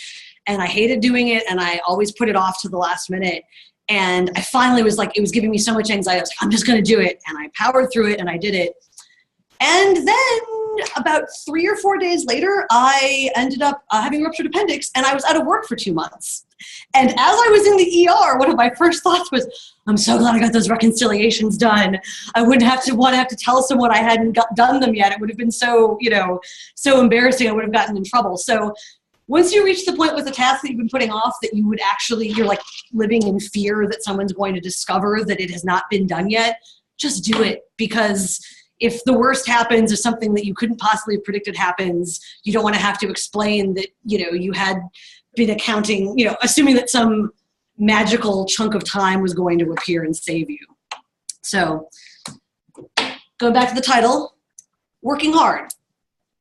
And I hated doing it, and I always put it off to the last minute. And I finally was like, it was giving me so much anxiety. I was like, I'm just going to do it. And I powered through it, and I did it. And then about 3 or 4 days later, I ended up having a ruptured appendix, and I was out of work for 2 months. And as I was in the ER, one of my first thoughts was, I'm so glad I got those reconciliations done. I wouldn't have to tell someone I hadn't done them yet. It would have been so, so embarrassing. I would have gotten in trouble. So once you reach the point with a task that you've been putting off that you would actually, you're like living in fear that someone's going to discover that it has not been done yet, just do it. Because if the worst happens, or something that you couldn't possibly have predicted happens, you don't want to have to explain that, you had been accounting, assuming that some magical chunk of time was going to appear and save you. So going back to the title, working hard,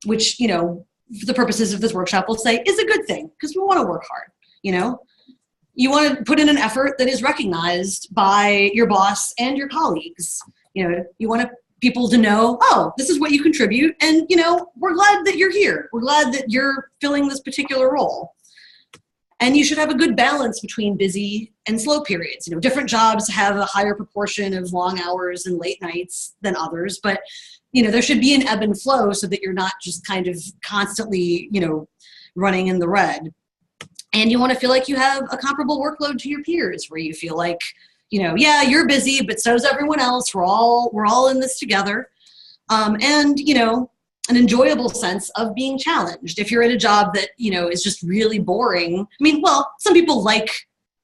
which, for the purposes of this workshop, we'll say is a good thing, because we want to work hard. You want to put in an effort that is recognized by your boss and your colleagues. You want people to know, oh, this is what you contribute, and we're glad that you're here. We're glad that you're filling this particular role. And you should have a good balance between busy and slow periods. Different jobs have a higher proportion of long hours and late nights than others, but there should be an ebb and flow so that you're not just kind of constantly, running in the red. And you want to feel like you have a comparable workload to your peers, where you feel like, yeah, you're busy, but so's everyone else. We're all in this together. And, an enjoyable sense of being challenged. If you're in a job that, is just really boring, some people like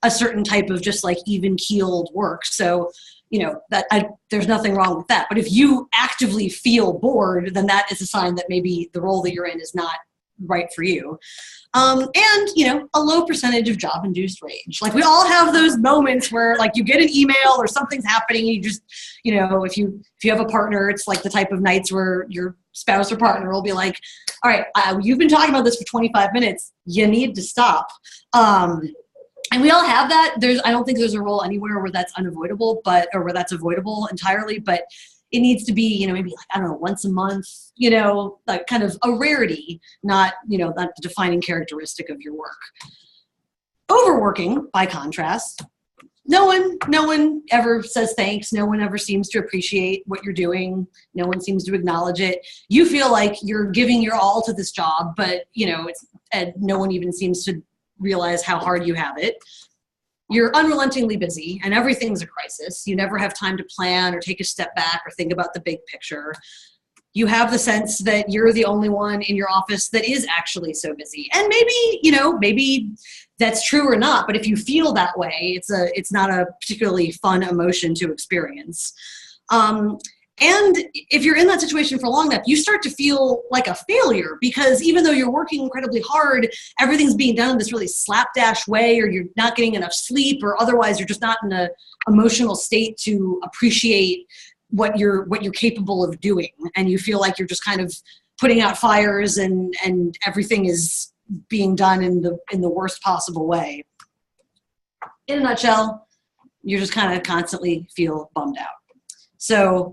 a certain type of just like even-keeled work. So, there's nothing wrong with that. But if you actively feel bored, then that is a sign that maybe the role that you're in is not right for you. And, a low percentage of job-induced rage. Like, we all have those moments where, like, you get an email or something's happening, you just, if you have a partner, it's like the type of nights where your spouse or partner will be like, all right, you've been talking about this for 25 minutes. You need to stop. And we all have that. I don't think there's a role anywhere where that's unavoidable, or where that's avoidable entirely, but it needs to be, maybe like, I don't know, once a month, like kind of a rarity, not the defining characteristic of your work. Overworking, by contrast, no one ever says thanks. No one ever seems to appreciate what you're doing. No one seems to acknowledge it. You feel like you're giving your all to this job, but no one even seems to realize how hard you have it. You're unrelentingly busy, and everything's a crisis. You never have time to plan or take a step back or think about the big picture. You have the sense that you're the only one in your office that is actually so busy. And maybe that's true or not, but if you feel that way, it's not a particularly fun emotion to experience. And if you're in that situation for long enough, you start to feel like a failure, because even though you're working incredibly hard, everything's being done in this really slapdash way, or you're not getting enough sleep, or otherwise you're just not in an emotional state to appreciate what you're capable of doing. And you feel like you're just kind of putting out fires, and everything is being done in the worst possible way. In a nutshell, you just kind of constantly feel bummed out. So,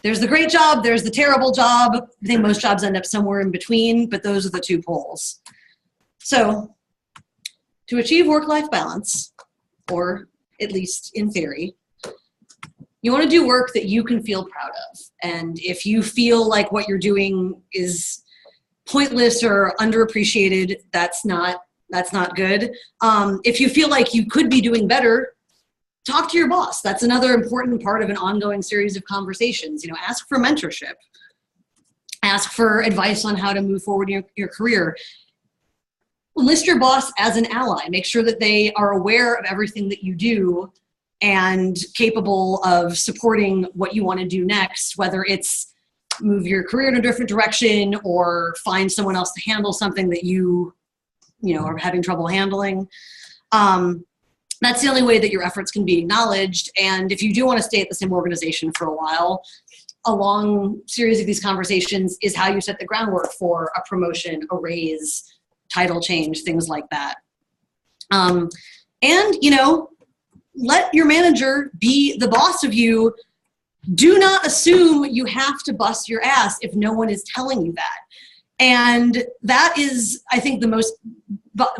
there's the great job, there's the terrible job. I think most jobs end up somewhere in between, but those are the two poles. So, to achieve work-life balance, or at least in theory, you want to do work that you can feel proud of. And if you feel like what you're doing is pointless or underappreciated, that's not good. If you feel like you could be doing better, talk to your boss. That's another important part of an ongoing series of conversations. Ask for mentorship. Ask for advice on how to move forward in your career. Enlist your boss as an ally. Make sure that they are aware of everything that you do and capable of supporting what you want to do next, whether it's move your career in a different direction or find someone else to handle something that you are having trouble handling. That's the only way that your efforts can be acknowledged. And if you do want to stay at the same organization for a while, a long series of these conversations is how you set the groundwork for a promotion, a raise, title change, things like that. And, let your manager be the boss of you. Do not assume you have to bust your ass if no one is telling you that. And that is, I think,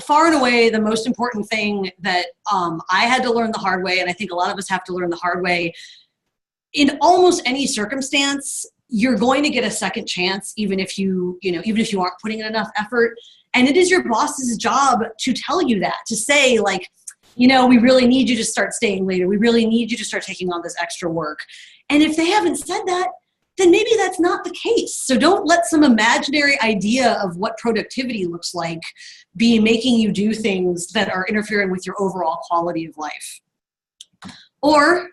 far and away the most important thing that I had to learn the hard way, and I think a lot of us have to learn the hard way. In almost any circumstance, you're going to get a second chance, even if you aren't putting in enough effort. And it is your boss's job to tell you that, to say, like, we really need you to start staying later. We really need you to start taking on this extra work. And if they haven't said that, then maybe that's not the case. So don't let some imaginary idea of what productivity looks like be making you do things that are interfering with your overall quality of life. Or,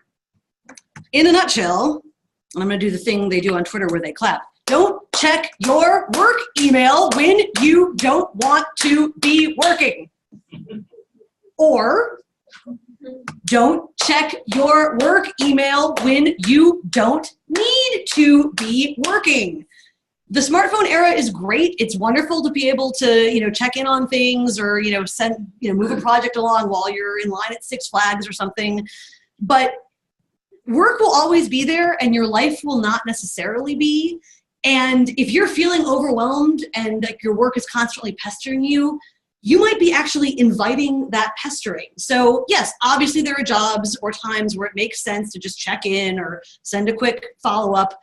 in a nutshell, and I'm going to do the thing they do on Twitter where they clap. Don't check your work email when you don't want to be working. Or don't check your work email when you don't need to be working. The smartphone era is great. It's wonderful to be able to, check in on things or, move a project along while you're in line at Six Flags or something. But work will always be there and your life will not necessarily be. And if you're feeling overwhelmed and like your work is constantly pestering you, you might be actually inviting that pestering. So yes, obviously there are jobs or times where it makes sense to just check in or send a quick follow-up.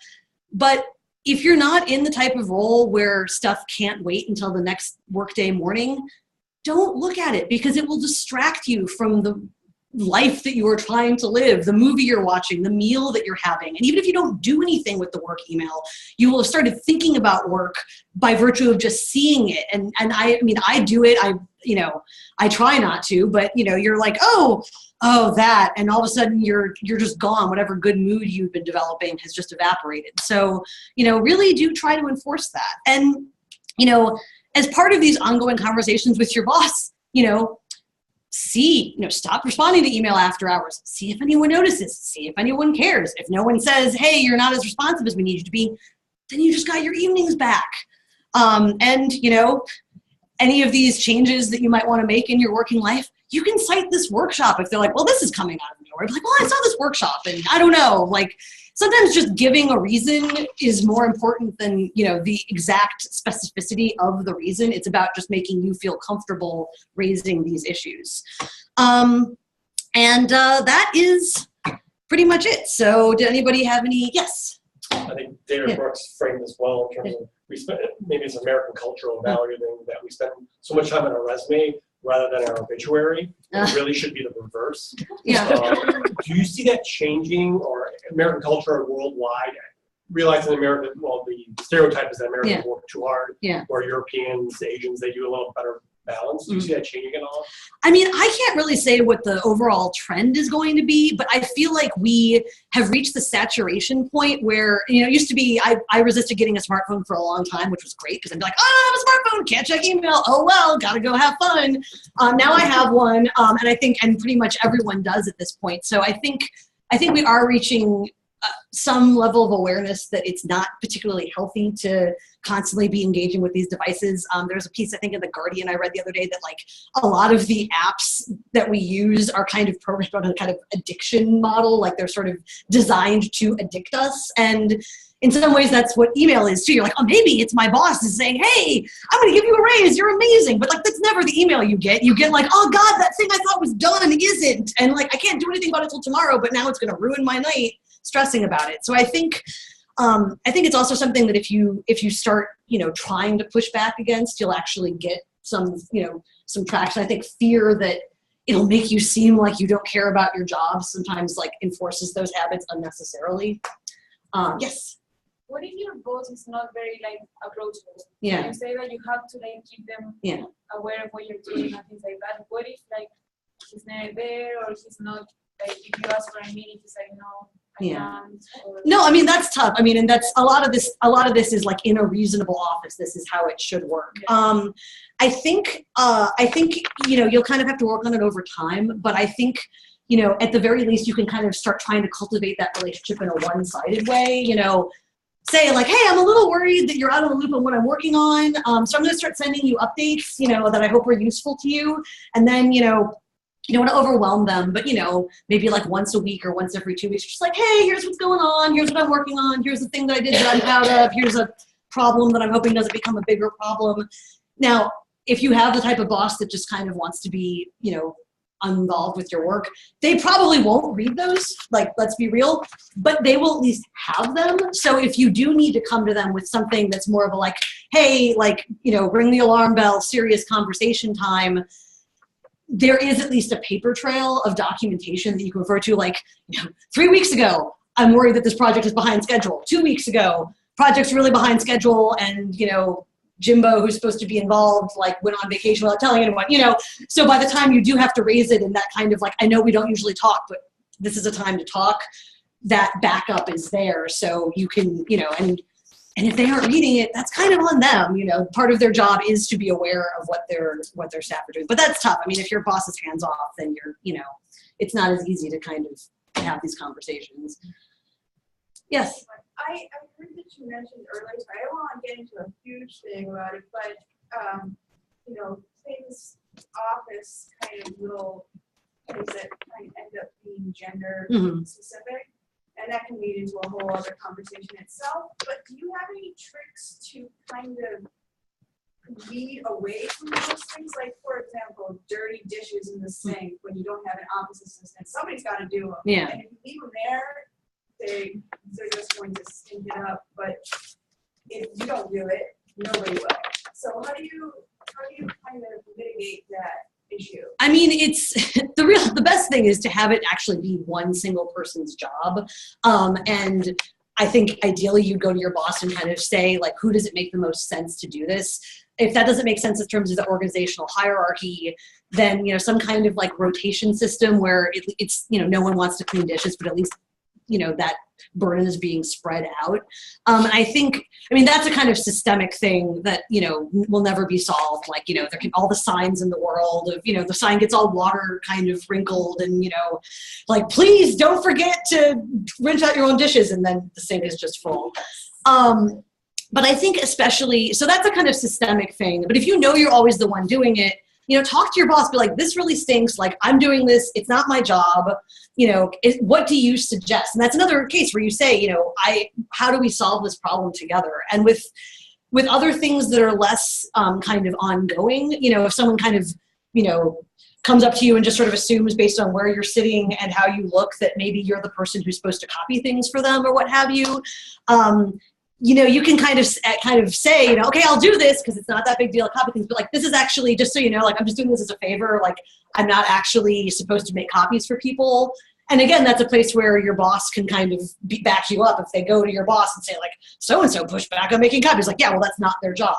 But if you're not in the type of role where stuff can't wait until the next workday morning, don't look at it because it will distract you from the life that you are trying to live, the movie you're watching, the meal that you're having. And even if you don't do anything with the work email, you will have started thinking about work by virtue of just seeing it. And I do it. I try not to, but you're like, oh, that. And all of a sudden you're just gone. Whatever good mood you've been developing has just evaporated. So, really do try to enforce that. And, as part of these ongoing conversations with your boss, stop responding to email after hours. See if anyone notices. See if anyone cares. If no one says, hey, you're not as responsive as we need you to be, then you just got your evenings back. Any of these changes that you might want to make in your working life, you can cite this workshop if they're like, well, this is coming out of nowhere. Like, well, I saw this workshop and I don't know. Like, sometimes just giving a reason is more important than, the exact specificity of the reason. It's about just making you feel comfortable raising these issues. That is pretty much it. So did anybody have any? Yes. I think David Brooks framed this well in terms of maybe it's American cultural value thing that we spend so much time on our resume rather than our obituary. It really should be the reverse. Yeah. Do you see that changing, or American culture or worldwide? Realizing America, the stereotype is that Americans work too hard, or Europeans, Asians, they do a little better balance. Do you see that changing at all? I mean, I can't really say what the overall trend is going to be, but I feel like we have reached the saturation point where, it used to be, I resisted getting a smartphone for a long time, which was great because I'd be like, oh, I have a smartphone, can't check email. Oh, well, gotta go have fun. Now I have one, and pretty much everyone does at this point. So I think we are reaching some level of awareness that it's not particularly healthy to constantly be engaging with these devices. There's a piece, I think, in The Guardian I read the other day that like a lot of the apps that we use are kind of programmed on a kind of addiction model, like they're sort of designed to addict us. And in some ways that's what email is too. You're like, oh, maybe it's my boss is saying, hey, I'm gonna give you a raise, you're amazing. But like, that's never the email you get. You get like, oh God, that thing I thought was done isn't. And like, I can't do anything about it till tomorrow, but now it's gonna ruin my night stressing about it. So I think it's also something that if you start, trying to push back against, you'll actually get some traction. I think fear that it'll make you seem like you don't care about your job sometimes like enforces those habits unnecessarily. Yes. What if your boss is not very approachable? Yeah. You say that you have to keep them aware of what you're doing and things like that. What if he's never there, or he's not if you ask for a meeting, he's like, no. No, I mean, that's tough. I mean, and that's a lot of this is like in a reasonable office. This is how it should work. Yeah. I think, you'll kind of have to work on it over time, but I think, at the very least, you can kind of start trying to cultivate that relationship in a one-sided way, say like, hey, I'm a little worried that you're out of the loop on what I'm working on. So I'm going to start sending you updates, that I hope are useful to you. And then, you don't want to overwhelm them, but maybe like once a week or once every 2 weeks, just like, hey, here's what's going on. Here's what I'm working on. Here's the thing that I did that I'm proud of. Here's a problem that I'm hoping doesn't become a bigger problem. Now, if you have the type of boss that just kind of wants to be, you know, involved with your work, they probably won't read those, like, let's be real, but they will at least have them. So if you do need to come to them with something that's more of a like, hey, like, you know, ring the alarm bell, serious conversation time, there is at least a paper trail of documentation that you can refer to, like, you know, 3 weeks ago, I'm worried that this project is behind schedule. 2 weeks ago, project's really behind schedule, and, you know, Jimbo, who's supposed to be involved, like, went on vacation without telling anyone, you know. So by the time you do have to raise it in that kind of like, I know we don't usually talk, but this is a time to talk, that backup is there. So you can, you know, and if they aren't reading it, that's kind of on them. You know, part of their job is to be aware of what their staff are doing. But that's tough. I mean, if your boss is hands off, then you're, you know, it's not as easy to kind of have these conversations. Yes. I heard that you mentioned earlier, so I don't want to get into a huge thing about it, but you know, things office kind of will things that kind of end up being gender specific, and that can lead into a whole other conversation itself. But do you have any tricks to kind of lead away from those things? Like, for example, dirty dishes in the sink when you don't have an office assistant. Somebody's got to do them. Yeah. And if you leave them there, they're just going to stink it up. But if you don't do it, nobody will. So how do you kind of mitigate that issue? I mean, it's the best thing is to have it actually be one single person's job. And I think ideally you'd go to your boss and kind of say, like, who does it make the most sense to do this? If that doesn't make sense in terms of the organizational hierarchy, then, you know, some kind of like rotation system where it's, you know, no one wants to clean dishes, but at least, you know, that burden is being spread out. And I think, I mean, that's a kind of systemic thing that, you know, will never be solved. Like, you know, there can all the signs in the world of, you know, the sign gets all water kind of wrinkled and, you know, like, please don't forget to rinse out your own dishes. And then the sink is just full. But I think especially, so that's a kind of systemic thing. But if you know you're always the one doing it, you know, talk to your boss, be like, this really stinks. Like, I'm doing this. It's not my job. You know, what do you suggest? And that's another case where you say, you know, how do we solve this problem together? And with other things that are less kind of ongoing, you know, if someone kind of, you know, comes up to you and just sort of assumes based on where you're sitting and how you look that maybe you're the person who's supposed to copy things for them or what have you, you know, you can kind of say, you know, okay, I'll do this because it's not that big deal to copy things, but like, this is actually, just so you know, like, I'm just doing this as a favor. Like, I'm not actually supposed to make copies for people. And again, that's a place where your boss can kind of back you up if they go to your boss and say, like, so-and-so pushed back on making copies. Like, yeah, well, that's not their job.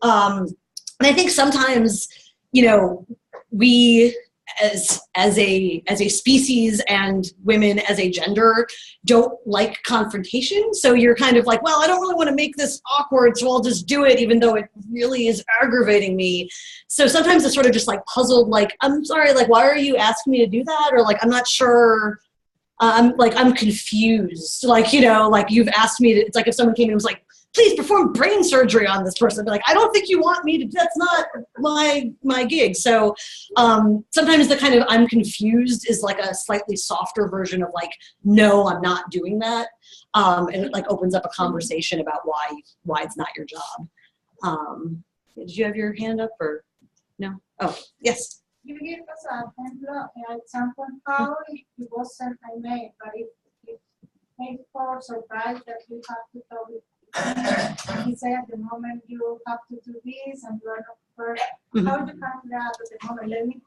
And I think sometimes, you know, we as a species and women as a gender don't like confrontation. So you're kind of like, well, I don't really want to make this awkward, so I'll just do it even though it really is aggravating me. So sometimes it's sort of just like puzzled, like, I'm sorry, like, why are you asking me to do that? Or like, I'm not sure, I'm confused. Like, you know, like, you've asked me to, it's like if someone came in and was like, please perform brain surgery on this person. I'd be like, I don't think you want me to, that's not my gig. So sometimes the kind of I'm confused is like a slightly softer version of like, no, I'm not doing that. And it like opens up a conversation about why it's not your job. Did you have your hand up or no? Oh, yes. You give us an example how it wasn't I made, but it made for surprise that you have to tell it. He said at the moment you have to do this and you are not first. How do you come to that at the moment? Let me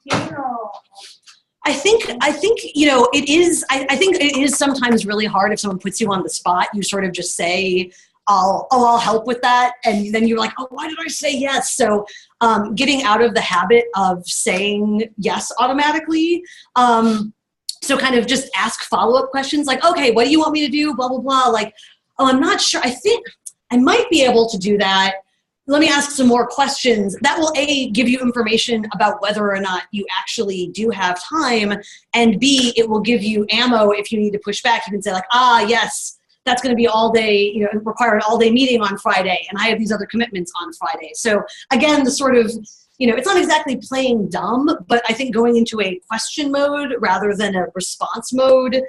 think. I think, you know, it is, I think it is sometimes really hard if someone puts you on the spot. You sort of just say, I'll help with that. And then you're like, oh, why did I say yes? So getting out of the habit of saying yes automatically. So kind of just ask follow-up questions like, okay, what do you want me to do? Blah, blah, blah. Like, oh, I'm not sure. I think I might be able to do that. Let me ask some more questions. That will A, give you information about whether or not you actually do have time, and B, it will give you ammo if you need to push back. You can say like, yes, that's going to be all day, you know, require an all day meeting on Friday, and I have these other commitments on Friday. So again, the sort of, you know, it's not exactly playing dumb, but I think going into a question mode rather than a response mode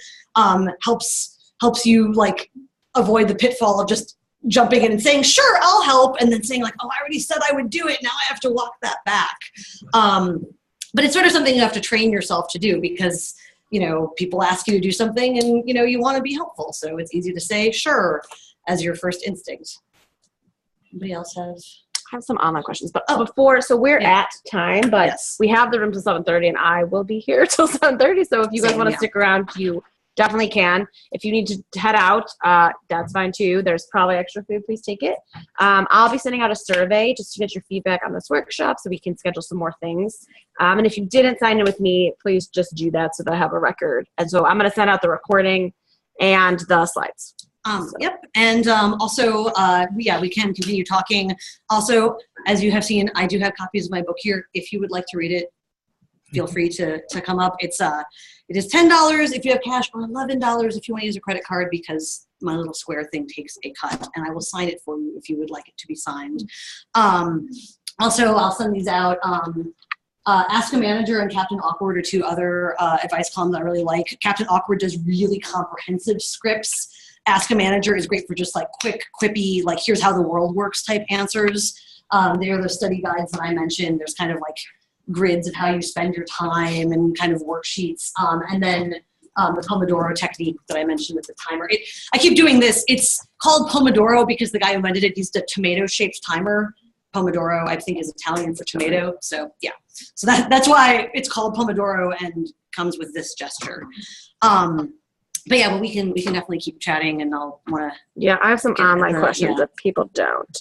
helps you like avoid the pitfall of just jumping in and saying, sure, I'll help, and then saying like, oh, I already said I would do it, now I have to walk that back. But it's sort of something you have to train yourself to do, because people ask you to do something and you want to be helpful, so it's easy to say sure as your first instinct. Anybody else have some online questions, but before, so we're at time, but we have the room till 7:30, and I will be here till 7:30. So if you guys want to stick around, you definitely can. If you need to head out, that's fine too. There's probably extra food. Please take it. I'll be sending out a survey just to get your feedback on this workshop, so we can schedule some more things. And if you didn't sign in with me, please just do that so that I have a record. And so I'm going to send out the recording and the slides. Yep. And also, we can continue talking. Also, as you have seen, I do have copies of my book here. If you would like to read it, feel free to come up. It is $10 if you have cash, or $11 if you want to use a credit card, because my little square thing takes a cut, and I will sign it for you if you would like it to be signed. Also, I'll send these out. Ask a Manager and Captain Awkward are two other advice columns I really like. Captain Awkward does really comprehensive scripts. Ask a Manager is great for just like quick, quippy, like here's how the world works type answers. There are the study guides that I mentioned. There's kind of like grids of how you spend your time and kind of worksheets. And then the Pomodoro technique that I mentioned with the timer. I keep doing this. It's called Pomodoro because the guy who invented it used a tomato-shaped timer. Pomodoro, I think, is Italian for tomato. So yeah, so that's why it's called Pomodoro and comes with this gesture. But yeah, well, we can definitely keep chatting, and I'll want to. Yeah, I have some online questions that people don't.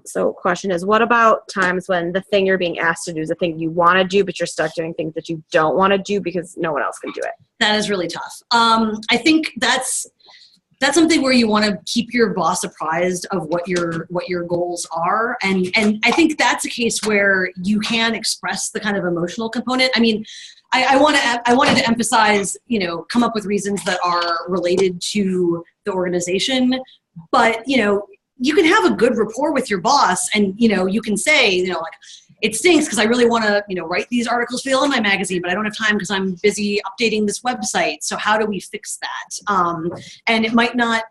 So question is, what about times when the thing you're being asked to do is a thing you want to do, but you're stuck doing things that you don't want to do because no one else can do it? That is really tough. I think that's something where you want to keep your boss apprised of what your goals are. And I think that's a case where you can express the kind of emotional component. I mean, I wanted to emphasize, come up with reasons that are related to the organization, but, you can have a good rapport with your boss, and, you can say, like, it stinks because I really want to, write these articles for the alumni magazine, but I don't have time because I'm busy updating this website. So how do we fix that? And it might not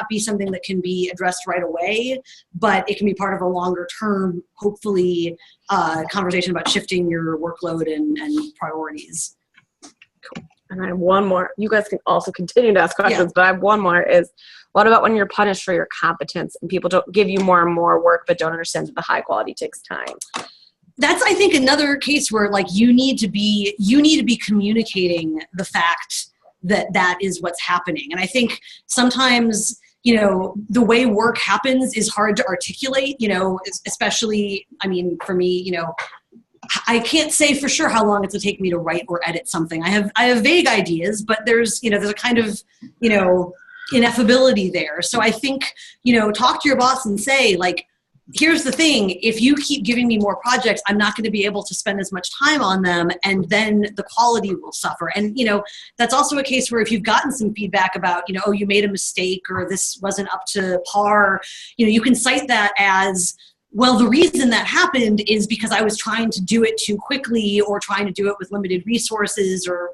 be something that can be addressed right away, but it can be part of a longer term, hopefully, conversation about shifting your workload and priorities. Cool. And I have one more. You guys can also continue to ask questions, but I have one more is, what about when you're punished for your competence and people don't give you more and more work but don't understand that the high quality takes time? That's, I think, another case where like you need to be communicating the fact that is what's happening. And I think sometimes, the way work happens is hard to articulate, especially, I mean, for me, I can't say for sure how long it's going to take me to write or edit something. I have vague ideas, but there's a kind of, ineffability there. So I think, talk to your boss and say, like, here's the thing, if you keep giving me more projects, I'm not going to be able to spend as much time on them, and then the quality will suffer. And, that's also a case where if you've gotten some feedback about, oh, you made a mistake or this wasn't up to par, you can cite that as, well, the reason that happened is because I was trying to do it too quickly, or trying to do it with limited resources, or,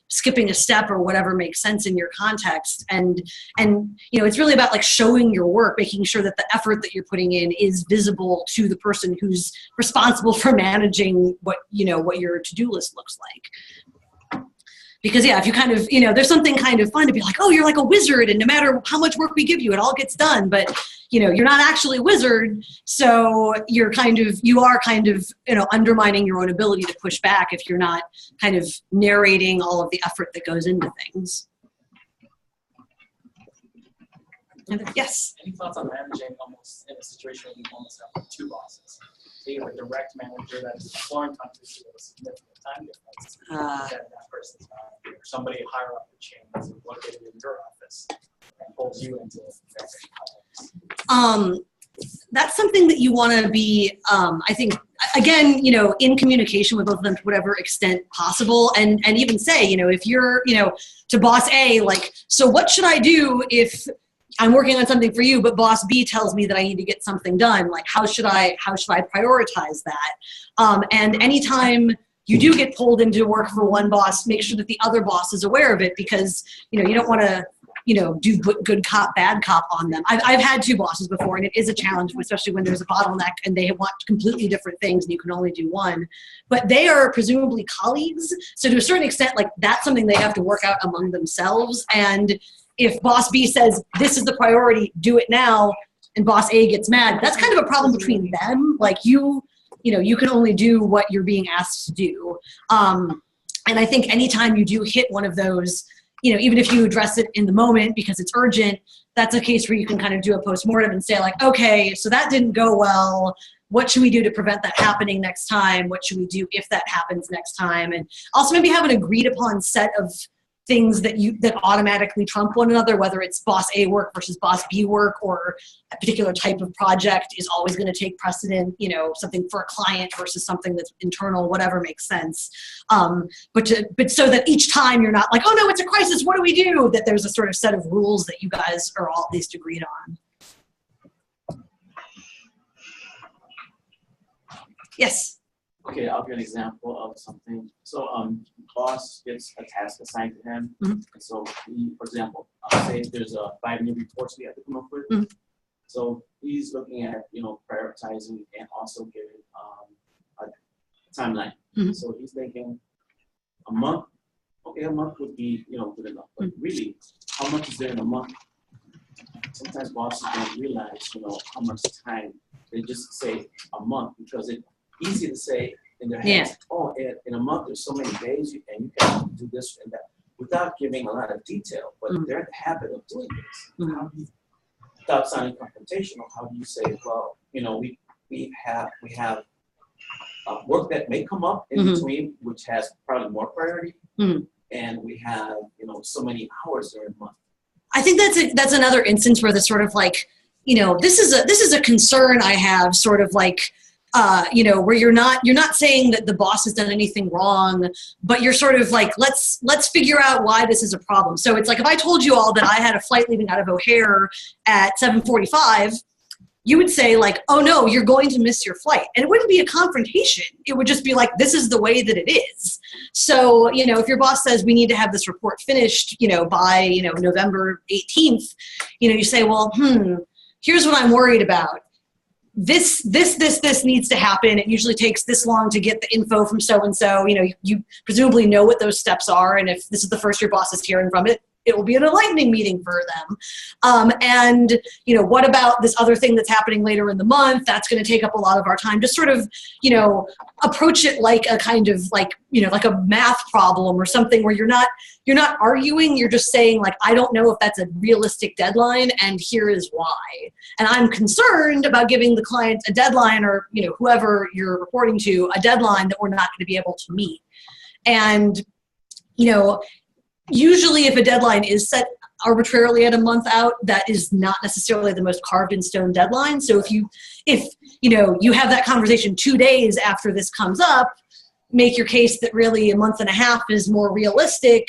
skipping a step, or whatever makes sense in your context. And it's really about like showing your work, making sure that the effort that you're putting in is visible to the person who's responsible for managing what your to-do list looks like. Because if you kind of, there's something kind of fun to be like, oh, you're like a wizard, and no matter how much work we give you, it all gets done. But, you're not actually a wizard. So you are kind of, undermining your own ability to push back if you're not kind of narrating all of the effort that goes into things. Yes. Any thoughts on managing almost in a situation where you almost have two bosses? So you have a direct manager that is exploring conflicts with a significant time difference, that person's not, or somebody higher up the chain is located in your office and pulls you into conflicts. That's something that you want to be, I think, again, in communication with both of them to whatever extent possible, and even say, if you're, to boss A, like, so what should I do if I'm working on something for you, but boss B tells me that I need to get something done? Like, how should I prioritize that? And anytime you do get pulled into work for one boss, make sure that the other boss is aware of it, because, you don't want to do good cop, bad cop on them. I've had 2 bosses before, and it is a challenge, especially when there's a bottleneck and they want completely different things and you can only do one. But they are presumably colleagues, so to a certain extent, like that's something they have to work out among themselves. And if boss B says, this is the priority, do it now, and boss A gets mad, that's kind of a problem between them. Like you can only do what you're being asked to do. And I think anytime you do hit one of those, even if you address it in the moment because it's urgent, that's a case where you can kind of do a postmortem and say like, okay, so that didn't go well. What should we do to prevent that happening next time? What should we do if that happens next time? And also maybe have an agreed upon set of things that automatically trump one another, whether it's boss A work versus boss B work, or a particular type of project is always going to take precedent, something for a client versus something that's internal, whatever makes sense. But so that each time you're not like, oh no, it's a crisis, what do we do? That there's a sort of set of rules that you guys are all at least agreed on. Yes. Okay, I'll give an example of something. So, boss gets a task assigned to him. Mm-hmm. And so, for example, say there's 5 new reports we have to come up with. Mm-hmm. So he's looking at, prioritizing and also giving a timeline. Mm-hmm. So he's thinking a month. Okay, a month would be, good enough. But really, how much is there in a month? Sometimes bosses don't realize, how much time. They just say a month because it's easy to say in their heads, oh, in a month there's so many days and you can do this and that without giving a lot of detail. But they're in the habit of doing this. How do you, without sounding confrontational, how do you say, well, we have work that may come up in between, which has probably more priority, and we have so many hours during a month. I think that's another instance where the sort of like, this is a concern I have, sort of like, where you're not saying that the boss has done anything wrong, but you're sort of like, let's figure out why this is a problem. So it's like, if I told you all that I had a flight leaving out of O'Hare at 7:45, you would say like, oh no, you're going to miss your flight. And it wouldn't be a confrontation. It would just be like, this is the way that it is. So, if your boss says we need to have this report finished, by, November 18th, you say, well, here's what I'm worried about. This needs to happen. It usually takes this long to get the info from so-and-so. You presumably know what those steps are. And if this is the first your boss is hearing from it, it will be an enlightening meeting for them. And what about this other thing that's happening later in the month? That's going to take up a lot of our time. Just sort of, approach it like a kind of like a math problem or something where you're not arguing. You're just saying like, I don't know if that's a realistic deadline, and here is why. And I'm concerned about giving the client a deadline, or whoever you're reporting to a deadline that we're not going to be able to meet. And usually if a deadline is set arbitrarily at a month out, that is not necessarily the most carved in stone deadline. So if you have that conversation 2 days after this comes up, make your case that really a month and a half is more realistic.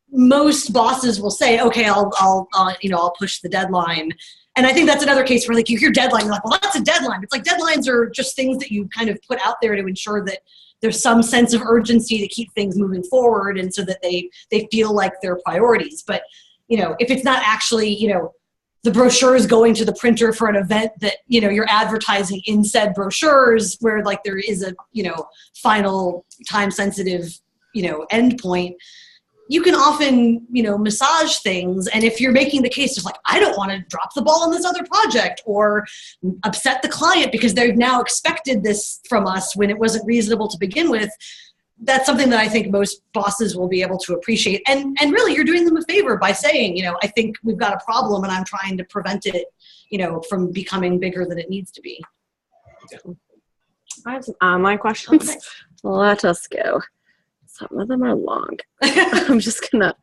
Most bosses will say, okay, I'll push the deadline. And I think that's another case where like you hear deadline, you're like, well, that's a deadline. It's like deadlines are just things that you kind of put out there to ensure that there's some sense of urgency to keep things moving forward, and so that they feel like they're priorities. But if it's not actually the brochures going to the printer for an event that you're advertising in said brochures, where like there is a final time sensitive end point, you can often massage things. And if you're making the case just like, I don't want to drop the ball on this other project or upset the client because they've now expected this from us when it wasn't reasonable to begin with, that's something that I think most bosses will be able to appreciate. And really you're doing them a favor by saying, I think we've got a problem and I'm trying to prevent it, from becoming bigger than it needs to be. I have some online questions. Okay. Let us go. Some of them are long. I'm just gonna.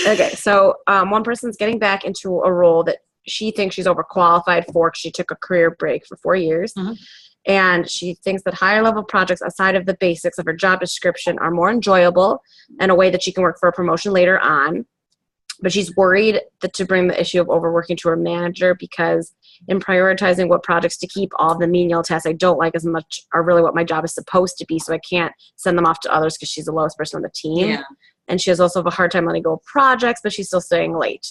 Okay, so one person's getting back into a role that she thinks she's overqualified for because she took a career break for 4 years. And she thinks that higher level projects outside of the basics of her job description are more enjoyable and a way that she can work for a promotion later on. But she's worried that to bring the issue of overworking to her manager, because in prioritizing what projects to keep, all of the menial tasks I don't like as much are really what my job is supposed to be. So I can't send them off to others because she's the lowest person on the team. Yeah. and she has also a hard time letting go of projects, but she's still staying late.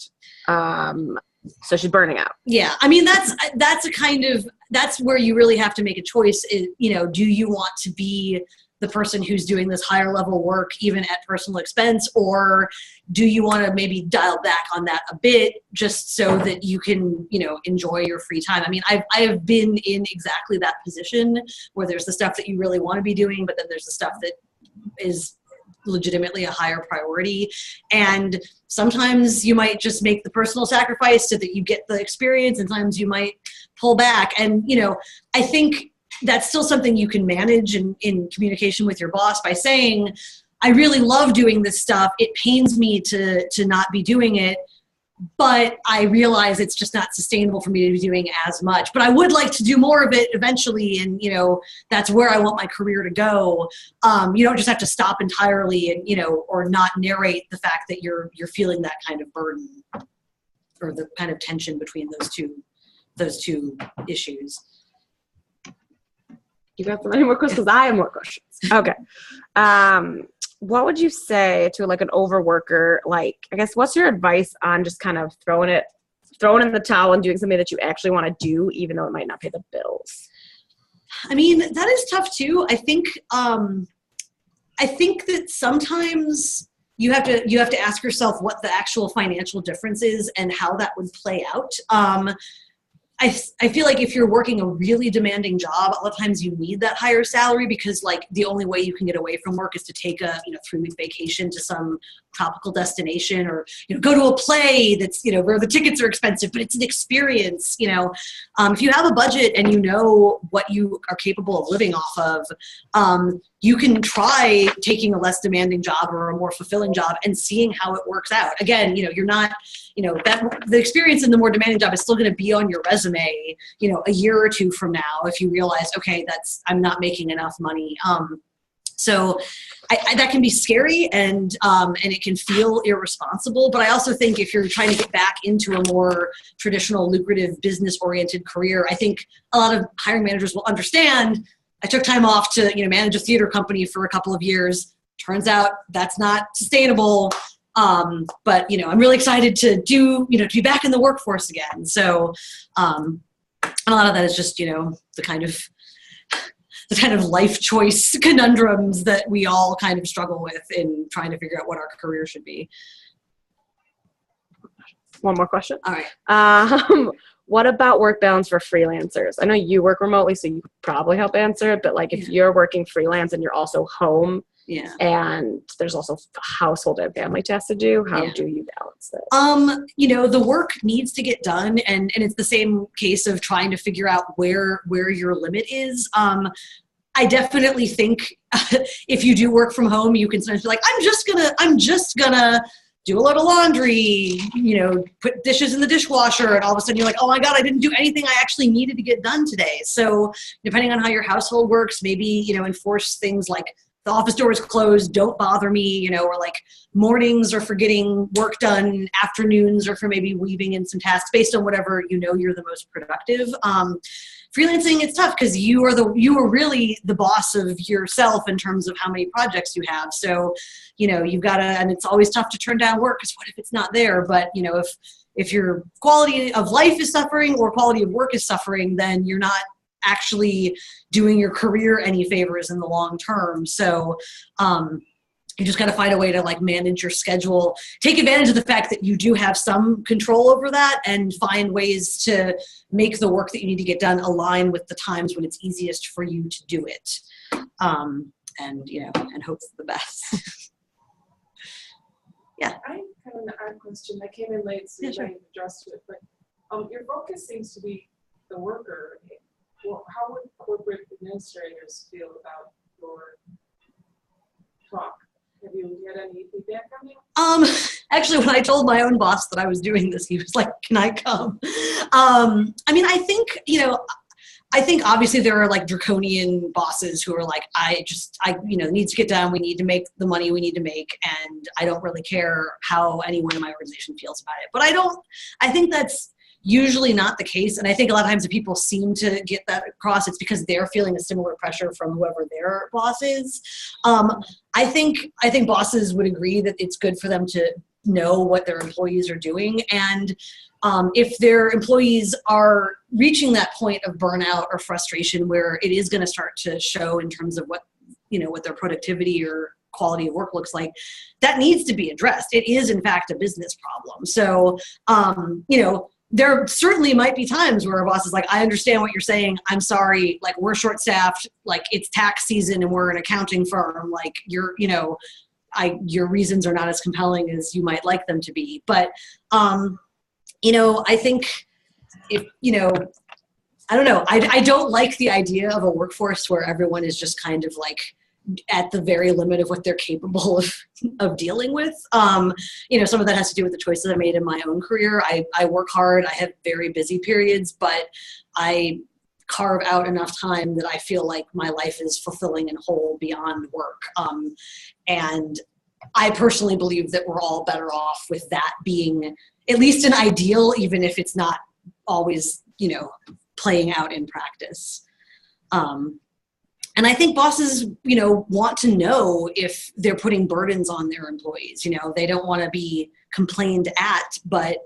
So she's burning out. Yeah. I mean, that's a kind of, that's where you really have to make a choice is, you know, do you want to be the person who's doing this higher level work, even at personal expense, or do you want to maybe dial back on that a bit just so that you can, you know, enjoy your free time? I mean, I have been in exactly that position where there's the stuff that you really want to be doing, but then there's the stuff that is legitimately a higher priority. And sometimes you might just make the personal sacrifice so that you get the experience, and sometimes you might pull back. And, you know, I think that's still something you can manage in communication with your boss by saying, I really love doing this stuff. It pains me to not be doing it, but I realize it's just not sustainable for me to be doing as much. But I would like to do more of it eventually, and, you know, that's where I want my career to go. You don't just have to stop entirely and, you know, or not narrate the fact that you're feeling that kind of burden or the kind of tension between those two issues. You got any more questions? Because I have more questions. Okay. What would you say to like an overworker? Like, I guess, what's your advice on just kind of throwing in the towel and doing something that you actually want to do, even though it might not pay the bills? I mean, that is tough too. I think that sometimes you have to ask yourself what the actual financial difference is and how that would play out. I feel like if you're working a really demanding job, a lot of times you need that higher salary because, like, the only way you can get away from work is to take a 3-week vacation to some tropical destination, or, you know, go to a play that's, you know, where the tickets are expensive, but it's an experience. You know, if you have a budget and you know what you are capable of living off of, you can try taking a less demanding job or a more fulfilling job and seeing how it works out. Again, you know, you're not, you know, that the experience in the more demanding job is still going to be on your resume, you know, a year or two from now, if you realize, okay, I'm not making enough money. So that can be scary and it can feel irresponsible. But I also think if you're trying to get back into a more traditional, lucrative, business-oriented career, I think a lot of hiring managers will understand. I took time off to, you know, manage a theater company for a couple of years. Turns out that's not sustainable. But, you know, I'm really excited to to be back in the workforce again. So a lot of that is just, you know, the kind of life choice conundrums that we all kind of struggle with in trying to figure out what our career should be. One more question. All right. What about work balance for freelancers? I know you work remotely, so you could probably help answer it, but like if you're working freelance and you're also home, and there's also household and family tasks to do, how do you balance this? You know, the work needs to get done, and it's the same case of trying to figure out where your limit is. I definitely think if you do work from home, you can sometimes be like, I'm just gonna do a load of laundry, you know, put dishes in the dishwasher, and all of a sudden you're like, oh my God, I didn't do anything I actually needed to get done today. So depending on how your household works, maybe, you know, enforce things like the office door is closed, don't bother me, you know, or like mornings are for getting work done, afternoons are for maybe weaving in some tasks based on whatever, you know, you're the most productive. Freelancing, it's tough because you are really the boss of yourself in terms of how many projects you have. So, you know, you've got to, and it's always tough to turn down work because what if it's not there? But, you know, if your quality of life is suffering or quality of work is suffering, then you're not actually doing your career any favors in the long term. So, you just got to find a way to like manage your schedule, take advantage of the fact that you do have some control over that, and find ways to make the work that you need to get done align with the times when it's easiest for you to do it. And, you know, and hope for the best. Yeah. I have an odd question. I came in late, so sure. I addressed it, but your focus seems to be the worker. Well, how would corporate administrators feel about your talk? Have you had any feedback on it? Actually, when I told my own boss that I was doing this, he was like, can I come? I mean, I think, you know, obviously there are like draconian bosses who are like, you know, needs to get done. We need to make the money we need to make. And I don't really care how anyone in my organization feels about it. But I think that's usually not the case. And I think a lot of times if people seem to get that across, it's because they're feeling a similar pressure from whoever their boss is. I think bosses would agree that it's good for them to know what their employees are doing. And if their employees are reaching that point of burnout or frustration where it is going to start to show in terms of what their productivity or quality of work looks like, that needs to be addressed. It is in fact a business problem. So, there certainly might be times where a boss is like, I understand what you're saying. I'm sorry. Like, we're short staffed, like it's tax season and we're an accounting firm. Like your reasons are not as compelling as you might like them to be. But, I think if, I don't know. I don't like the idea of a workforce where everyone is just kind of like at the very limit of what they're capable of dealing with. Some of that has to do with the choices I made in my own career. I work hard. I have very busy periods, but I carve out enough time that I feel like my life is fulfilling and whole beyond work. And I personally believe that we're all better off with that being at least an ideal, even if it's not always, playing out in practice. And I think bosses, want to know if they're putting burdens on their employees. They don't want to be complained at, but,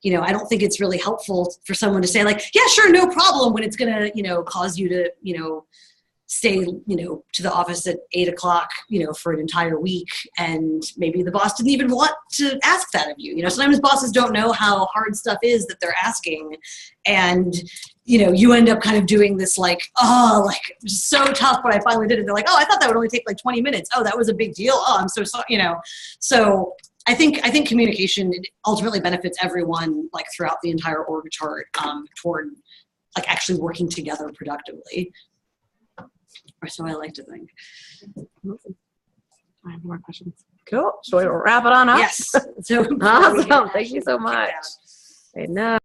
I don't think it's really helpful for someone to say like, yeah, sure, no problem, when it's going to, cause you to, stay, to the office at 8 o'clock, for an entire week. And maybe the boss didn't even want to ask that of you. Sometimes bosses don't know how hard stuff is that they're asking. And, you end up kind of doing this like, oh, like so tough, but I finally did it. They're like, oh, I thought that would only take like 20 minutes. Oh, that was a big deal. Oh, I'm so sorry, So I think communication ultimately benefits everyone like throughout the entire org chart toward like actually working together productively. Or so I like to think. I have more questions. Cool. Shall we wrap it on up? Yes. So awesome. Thank you so much. I know.